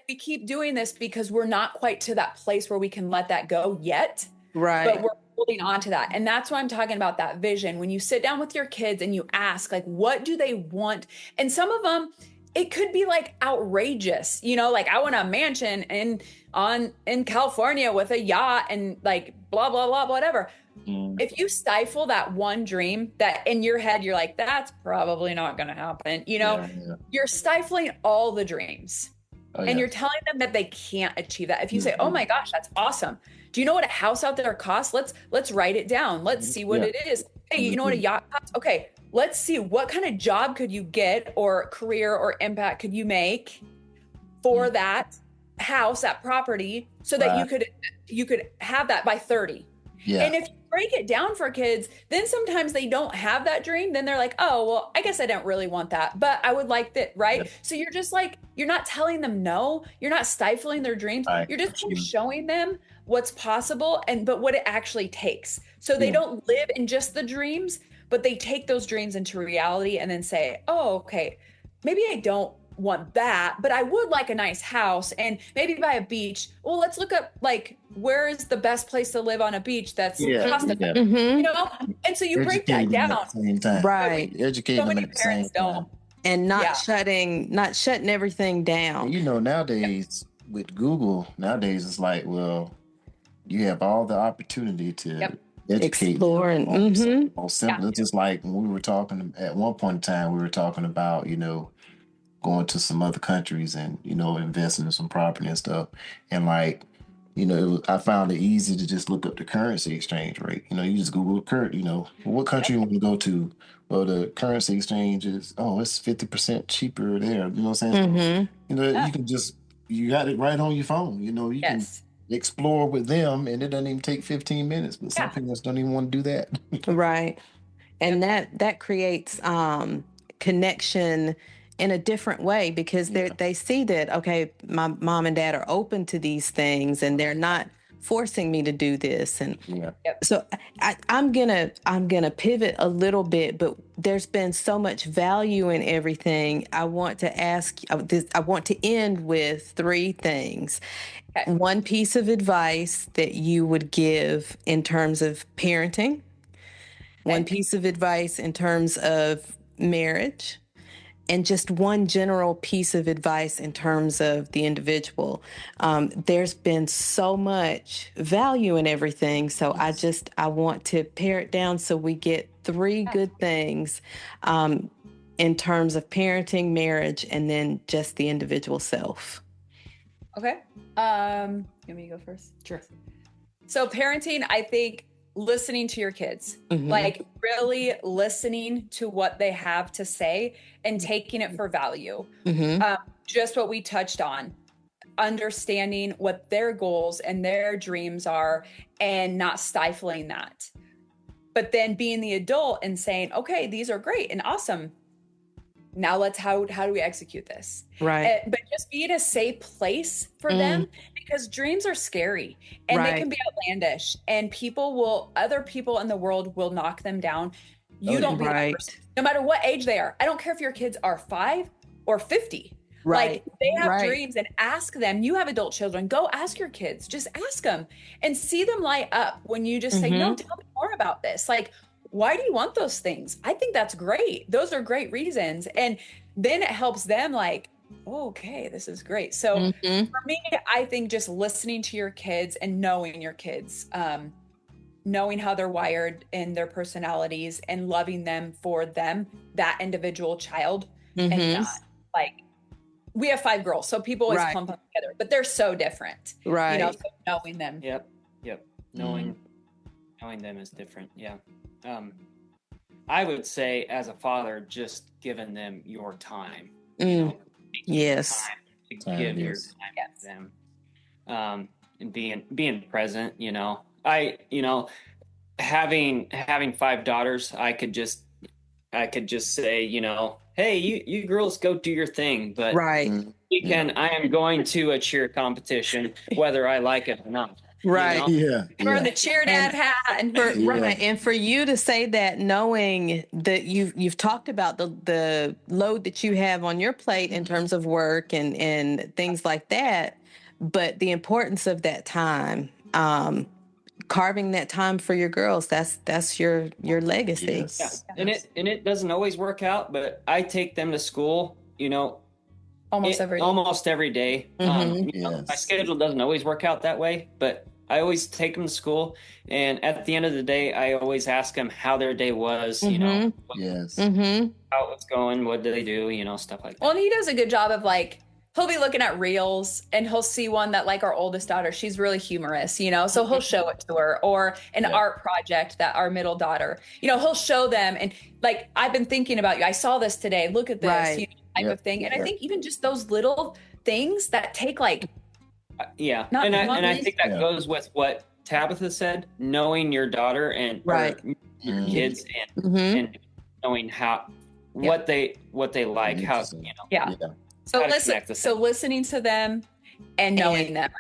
we keep doing this because we're not quite to that place where we can let that go yet. But we're holding on to that. And that's why I'm talking about that vision. When you sit down with your kids and you ask, like, what do they want? And some of them, it could be like outrageous, you know, like I want a mansion in California with a yacht and like blah, blah, blah, whatever. If you stifle that one dream that in your head, you're like, that's probably not going to happen. You know, you're stifling all the dreams and you're telling them that they can't achieve that. If you say, oh my gosh, that's awesome. Do you know what a house out there costs? Let's write it down. Let's see what it is. Hey, you know what a yacht costs? Okay, let's see what kind of job could you get or career or impact could you make for that house, that property, so that you could have that by 30. And if you break it down for kids, then sometimes they don't have that dream. Then they're like, oh, well, I guess I don't really want that, but I would like that, right? So you're just like, you're not telling them no. You're not stifling their dreams. You're just kind of showing them what's possible but what it actually takes. So they don't live in just the dreams, but they take those dreams into reality and then say, oh, okay, maybe I don't want that, but I would like a nice house and maybe by a beach. Well, let's look up like where is the best place to live on a beach that's cost effective, you know? And so you break that down. Educate them at the same time. And not shutting everything down. You know, nowadays with Google, it's like, well, you have all the opportunity to educate, explore, and simple. It's just like when we were talking at one point in time, we were talking about, you know, going to some other countries and, you know, investing in some property and stuff. And like, you know, I found it easy to just look up the currency exchange rate. You know, you just Google you know, what country you want to go to. Well, the currency exchange is, it's 50% cheaper there. You know what I'm saying? You know, you got it right on your phone. You know, you can explore with them and it doesn't even take 15 minutes, but some parents don't even want to do that. And that creates connection in a different way because they see that, okay, my mom and dad are open to these things and they're not forcing me to do this. And so I'm gonna pivot a little bit, but there's been so much value in everything. I want to end with 3 things. One piece of advice that you would give in terms of parenting, one piece of advice in terms of marriage, And just one general piece of advice in terms of the individual. There's been so much value in everything. So I want to pare it down so we get 3 good things in terms of parenting, marriage, and then just the individual self. Okay. You want me to go first? Sure. So parenting, I think listening to your kids, like really listening to what they have to say and taking it for value. Just what we touched on, understanding what their goals and their dreams are and not stifling that. But then being the adult and saying, okay, these are great and awesome. Now how do we execute this? Right. But just be in a safe place for them, because dreams are scary and they can be outlandish, and other people in the world will knock them down. You don't be that person, no matter what age they are. I don't care if your kids are 5 or 50. Like they have dreams, and ask them. You have adult children. Go ask your kids. Just ask them and see them light up when you just say, no, tell me more about this. Like, why do you want those things? I think that's great. Those are great reasons. And then it helps them like, okay, this is great. So for me, I think just listening to your kids and knowing your kids, knowing how they're wired and their personalities, and loving them for them, that individual child, and not like, we have 5 girls, so people always clump them together, but they're so different. Right. So knowing them. Yep. Knowing them is different. Yeah. I would say as a father, just giving them your time. Yes. To give your time to them. And being present, having 5 daughters, I could just say, hey, you girls go do your thing, but I am going to a cheer competition, whether I like it or not. Right. For the cheer dad hat. And for you to say that, knowing that you've talked about the load that you have on your plate in terms of work and things like that, but the importance of that time, carving that time for your girls, that's your legacy. Yes. Yeah. And it doesn't always work out, but I take them to school, almost every day. My schedule doesn't always work out that way, but I always take them to school, and at the end of the day, I always ask them how their day was, how it was going, what did they do, stuff like that. Well, and he does a good job of like, he'll be looking at reels and he'll see one that like our oldest daughter, she's really humorous, so he'll show it to her, or an art project that our middle daughter, he'll show them. And like, I've been thinking about you. I saw this today. Look at this type of thing. And I think even just those little things that take like, and I think that goes with what Tabatha said, knowing your daughter and your kids and knowing what they like, how, So listening to them and knowing them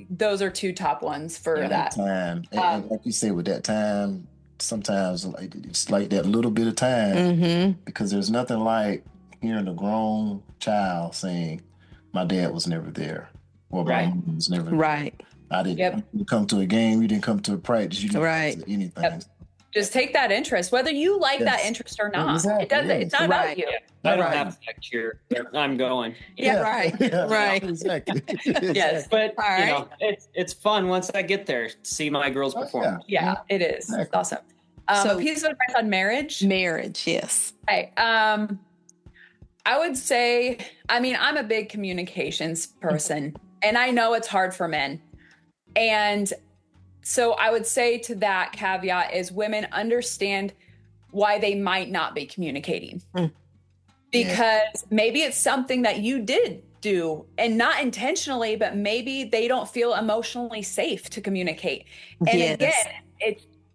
those are 2 top ones for that time. And like you say, with that time, sometimes it's like that little bit of time, because there's nothing like hearing a grown child saying, my dad was never there, or my mom was never there. I didn't come to a game, you didn't come to a practice, you didn't come to anything. Just take that interest, whether you like that interest or not. Exactly. It's not about you. I don't have to cheer. I'm going. Exactly. Yes, but it's fun once I get there to see my girls perform. Yeah, it is. Exactly. It's awesome. So, a piece of advice on marriage. Yes. Okay. I would say, I'm a big communications person, and I know it's hard for men. And so I would say to that caveat is, women understand why they might not be communicating. Because maybe it's something that you did do, and not intentionally, but maybe they don't feel emotionally safe to communicate. And again,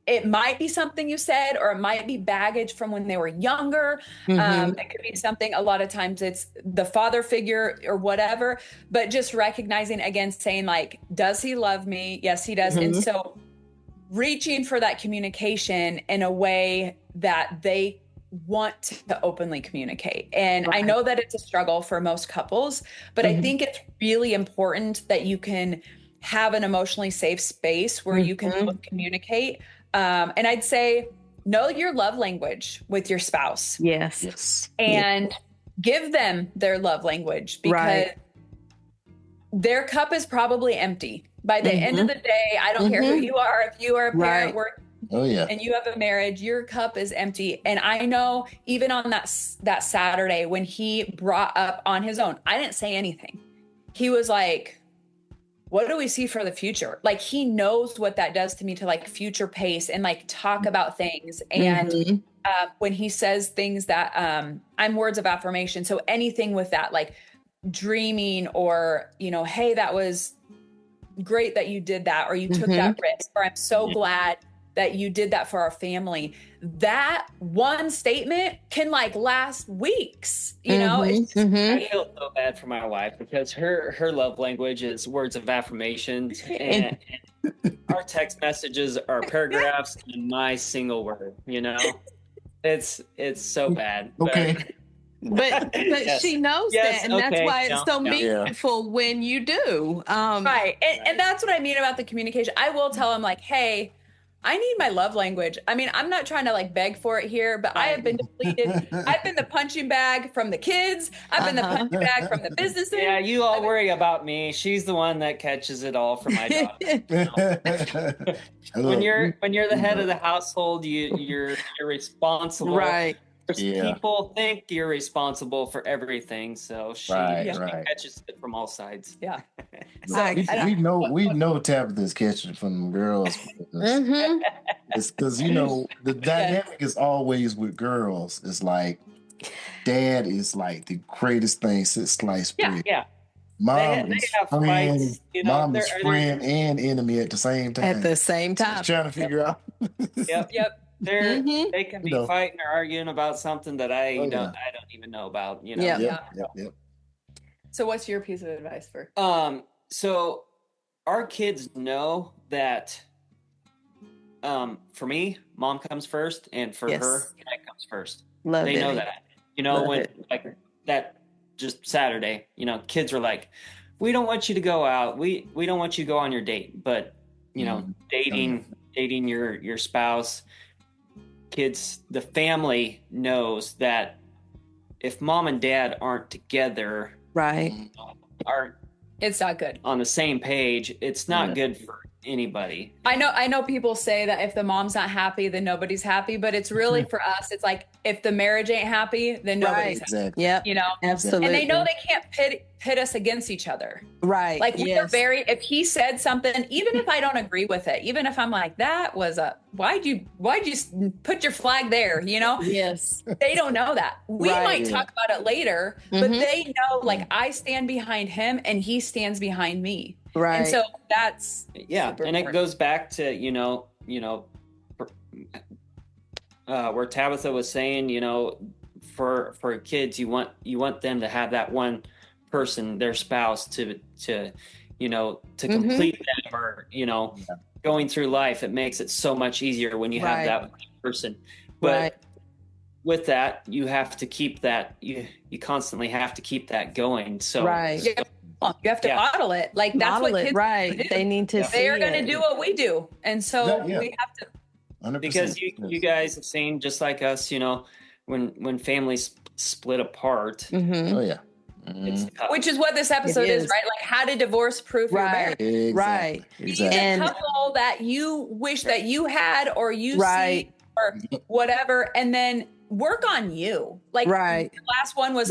it might be something you said, or it might be baggage from when they were younger. It could be something, a lot of times it's the father figure or whatever, but just recognizing, again, saying like, does he love me? Yes, he does. And so reaching for that communication in a way that they want to openly communicate. And I know that it's a struggle for most couples, but I think it's really important that you can have an emotionally safe space where you can both communicate. And I'd say know your love language with your spouse. Yes. And give them their love language, because their cup is probably empty. By the end of the day, I don't care who you are. If you are a parent and you have a marriage, your cup is empty. And I know even on that Saturday when he brought up on his own, I didn't say anything. He was like, what do we see for the future? Like, he knows what that does to me, to like future pace and like talk about things. And when he says things that I'm words of affirmation. So anything with that, like dreaming, or, you know, hey, that was great that you did that, or you took that risk, or I'm so glad that you did that for our family. That one statement can like last weeks, you know? It's just, I feel so bad for my wife, because her love language is words of affirmations, and our text messages are paragraphs and my single word, you know? It's so bad. But she knows that, and that's why it's so meaningful when you do. Right. And that's what I mean about the communication. I will tell him like, hey, I need my love language. I mean, I'm not trying to like beg for it here, but I have been depleted. I've been the punching bag from the kids. I've been the punching bag from the businesses. Yeah, you all worry about me. She's the one that catches it all for my daughter. When you're the head of the household, you're responsible. Right. People think you're responsible for everything, so she catches it from all sides. Yeah. We know Tabitha's catching from girls. It's because, you know, the dynamic is always with girls. It's like dad is like the greatest thing since sliced bread. Yeah. Mom is friend, fights, you know, mom is friend and enemy at the same time. Just trying to figure out. Yep. They can be fighting or arguing about something that I don't even know about, you know. Yep. So what's your piece of advice for? So our kids know that for me, mom comes first, and for her, dad comes first. They know that. You know, when like that just Saturday, you know, kids were like, we don't want you to go out. We don't want you to go on your date. But, you know, dating your spouse, kids, the family knows that if mom and dad aren't together, it's not good on the same page, it's not good for anybody. I know people say that if the mom's not happy, then nobody's happy, but it's really for us, it's like if the marriage ain't happy, then nobody's happy. You know, absolutely. And they know they can't pit us against each other. Right. Like we are if he said something, even if I don't agree with it, even if I'm like, that was why'd you put your flag there? You know? Yes. They don't know that. We might talk about it later, but they know like I stand behind him and he stands behind me. Right. And so that's and it goes back to, where Tabitha was saying, you know, for kids, you want them to have that one person, their spouse, to complete them, or, you know, going through life, it makes it so much easier when you have that person. But with that, you have to keep that, you constantly have to keep that going. So you have to model it. Like that's what kids do. They need to see they're going to do what we do. And so we have to. 100%. Because you guys have seen, just like us, you know, when families split apart. Which is what this episode is, right? Like how to divorce proof your marriage. Exactly. And a couple that you wish that you had, or you see, or whatever, and then work on you. Like the last one was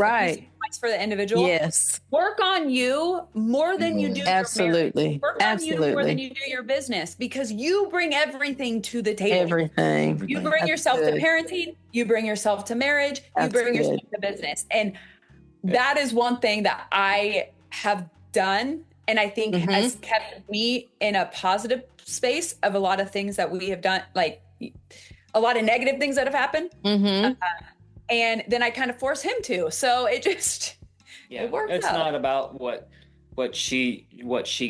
for the individual. Yes. Work on you more than you do your marriage. Work on you more than you do your business, because you bring everything to the table. Everything. You bring yourself to parenting, you bring yourself to marriage, you bring yourself to business. And that is one thing that I have done, and I think has kept me in a positive space of a lot of things that we have done, like a lot of negative things that have happened. And then I kind of force him to. So it just it works out. It's not about what she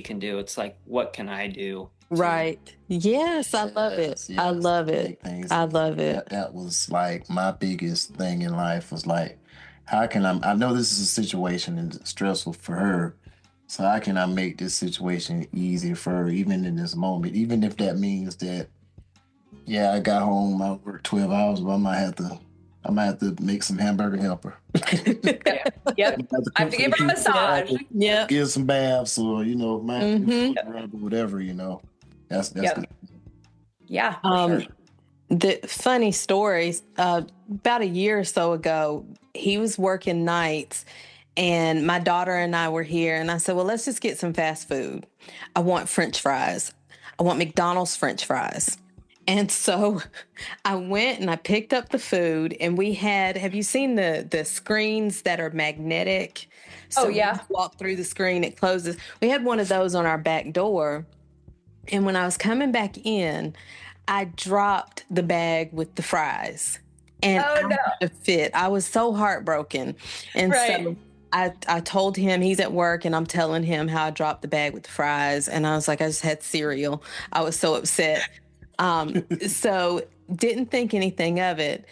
can do. It's like, what can I do? Right. Yes, I love it. I love it. I love it. That was like my biggest thing in life, was like, how can I know this is a situation and it's stressful for her. So how can I make this situation easier for her, even in this moment, even if that means that Yeah, I got home. I worked 12 hours, but I might have to make some hamburger helper. Yep. I have to give her a massage. Yep. Give some baths, or whatever. That's Yep. good. Yeah. For sure. The funny stories, about a year or so ago, he was working nights and my daughter and I were here and I said, well, let's just get some fast food. I want French fries. I want McDonald's French fries. And so I went and I picked up the food and we had, have you seen the screens that are magnetic? So yeah. when you walk through the screen, it closes. We had one of those on our back door. And when I was coming back in, I dropped the bag with the fries and I had a fit. I was so heartbroken. And so I told him, he's at work and I'm telling him how I dropped the bag with the fries. And I was like, I just had cereal. I was so upset. So didn't think anything of it.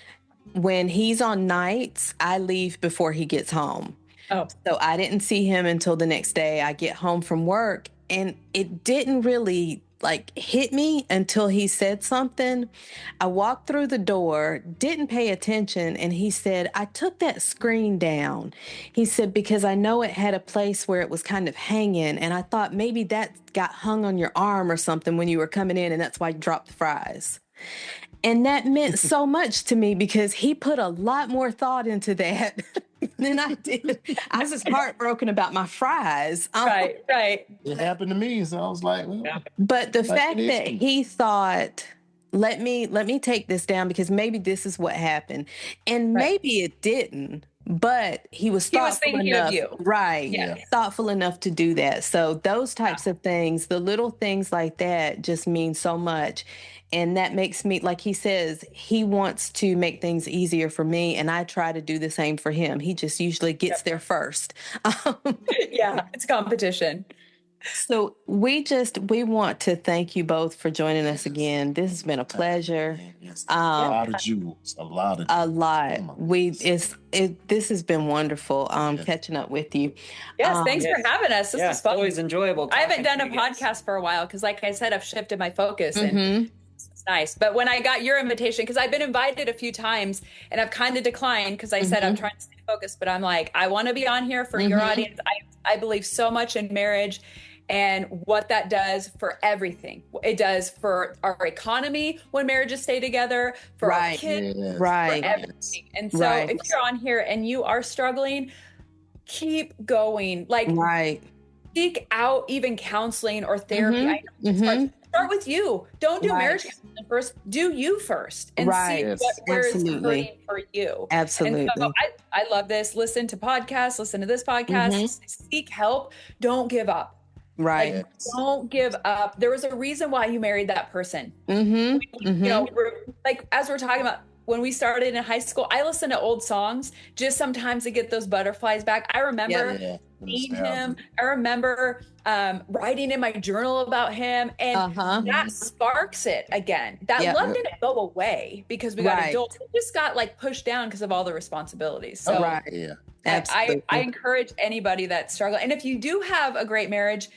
When he's on nights, I leave before he gets home. Oh. So I didn't see him until the next day. I get home from work and it didn't really hit me until he said something. I walked through the door, didn't pay attention, and he said, I took that screen down. He said, because I know it had a place where it was kind of hanging, and I thought maybe that got hung on your arm or something when you were coming in, and that's why you dropped the fries. And that meant so much to me because he put a lot more thought into that than I did. I was just heartbroken about my fries. Right. It happened to me, so I was like, well. But the fact that he thought, let me take this down because maybe this is what happened. And maybe it didn't. But he was thoughtful enough, of you. Right? Yeah. Thoughtful enough to do that. So those types of things, the little things like that, just mean so much, and that makes me, like he says, he wants to make things easier for me, and I try to do the same for him. He just usually gets there first. Yeah, it's competition. So we want to thank you both for joining us again. This has been a pleasure. A lot of jewels. A lot. This has been wonderful. Catching up with you. Yes, thanks for having us. This is fun. Always enjoyable. I haven't done a podcast for a while because, like I said, I've shifted my focus and it's nice. But when I got your invitation, because I've been invited a few times and I've kind of declined because I said I'm trying to stay focused, but I'm like, I want to be on here for your audience. I believe so much in marriage and what that does for everything. It does for our economy when marriages stay together, for our kids, for everything. And so if you're on here and you are struggling, keep going. Seek out even counseling or therapy. Start with you. Don't do marriage counseling first. Do you first and see where it's hurting for you. Absolutely. And so I love this. Listen to podcasts. Listen to this podcast. Seek help. Don't give up. Right. Don't give up. There was a reason why you married that person. You know, as we're talking about, when we started in high school, I listened to old songs just sometimes to get those butterflies back. I remember meeting him. I remember writing in my journal about him, and that sparks it again. That love didn't go away because we got adults. It just got pushed down because of all the responsibilities. So absolutely. I encourage anybody that's struggling. And if you do have a great marriage,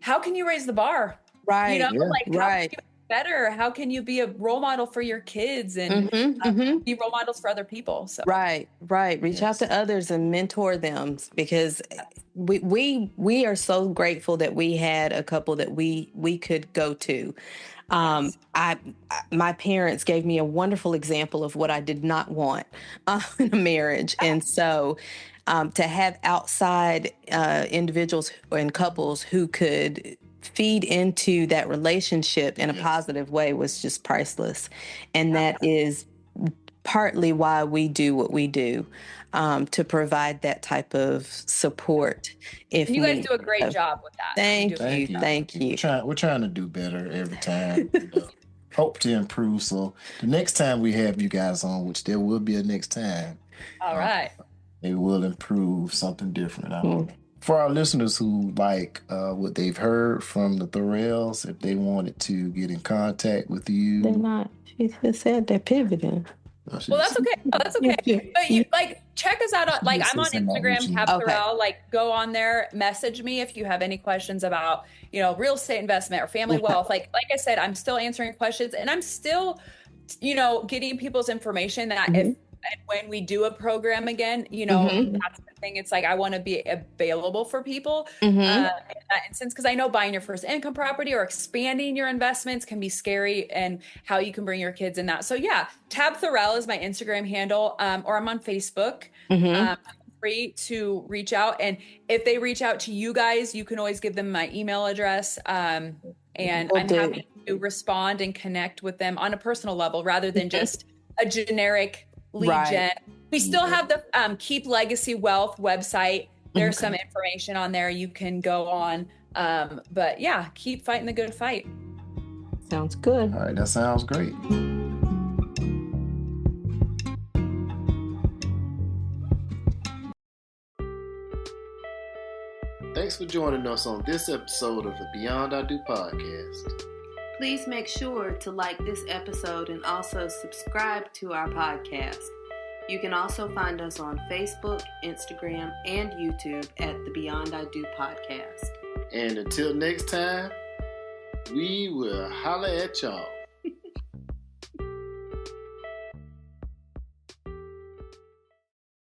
how can you raise the bar? Right. You know, how can you be better? How can you be a role model for your kids and be role models for other people? So Right. Reach out to others and mentor them because we are so grateful that we had a couple that we could go to. My parents gave me a wonderful example of what I did not want in a marriage. And so to have outside individuals and couples who could feed into that relationship in a positive way was just priceless. And that is partly why we do what we do, to provide that type of support. If you guys do a great job with that. Thank you. We're trying to do better every time. Hope to improve. So the next time we have you guys on, which there will be a next time. All right. They will improve something different. For our listeners who like what they've heard from the Thorells, if they wanted to get in contact with you, they're not. She said they're pivoting. Well, that's okay. But you check us out. I'm on Instagram, Tab Okay. Thorell. Go on there, message me if you have any questions about, real estate investment or family wealth. Like I said, I'm still answering questions, and I'm still, getting people's information that if and when we do a program again, that's the thing. It's I want to be available for people in that instance, because I know buying your first income property or expanding your investments can be scary, and how you can bring your kids in that. So yeah, Tab Thorell is my Instagram handle, or I'm on Facebook. Free to reach out, and if they reach out to you guys, you can always give them my email address, and I'm happy to respond and connect with them on a personal level rather than just a generic lead gen. We still have the Keep Legacy Wealth website. There's some information on there you can go on. But yeah, keep fighting the good fight. Sounds good. All right, that sounds great. Thanks for joining us on this episode of the Beyond I Do podcast. Please make sure to like this episode and also subscribe to our podcast. You can also find us on Facebook, Instagram, and YouTube at the Beyond I Do podcast. And until next time, we will holler at y'all.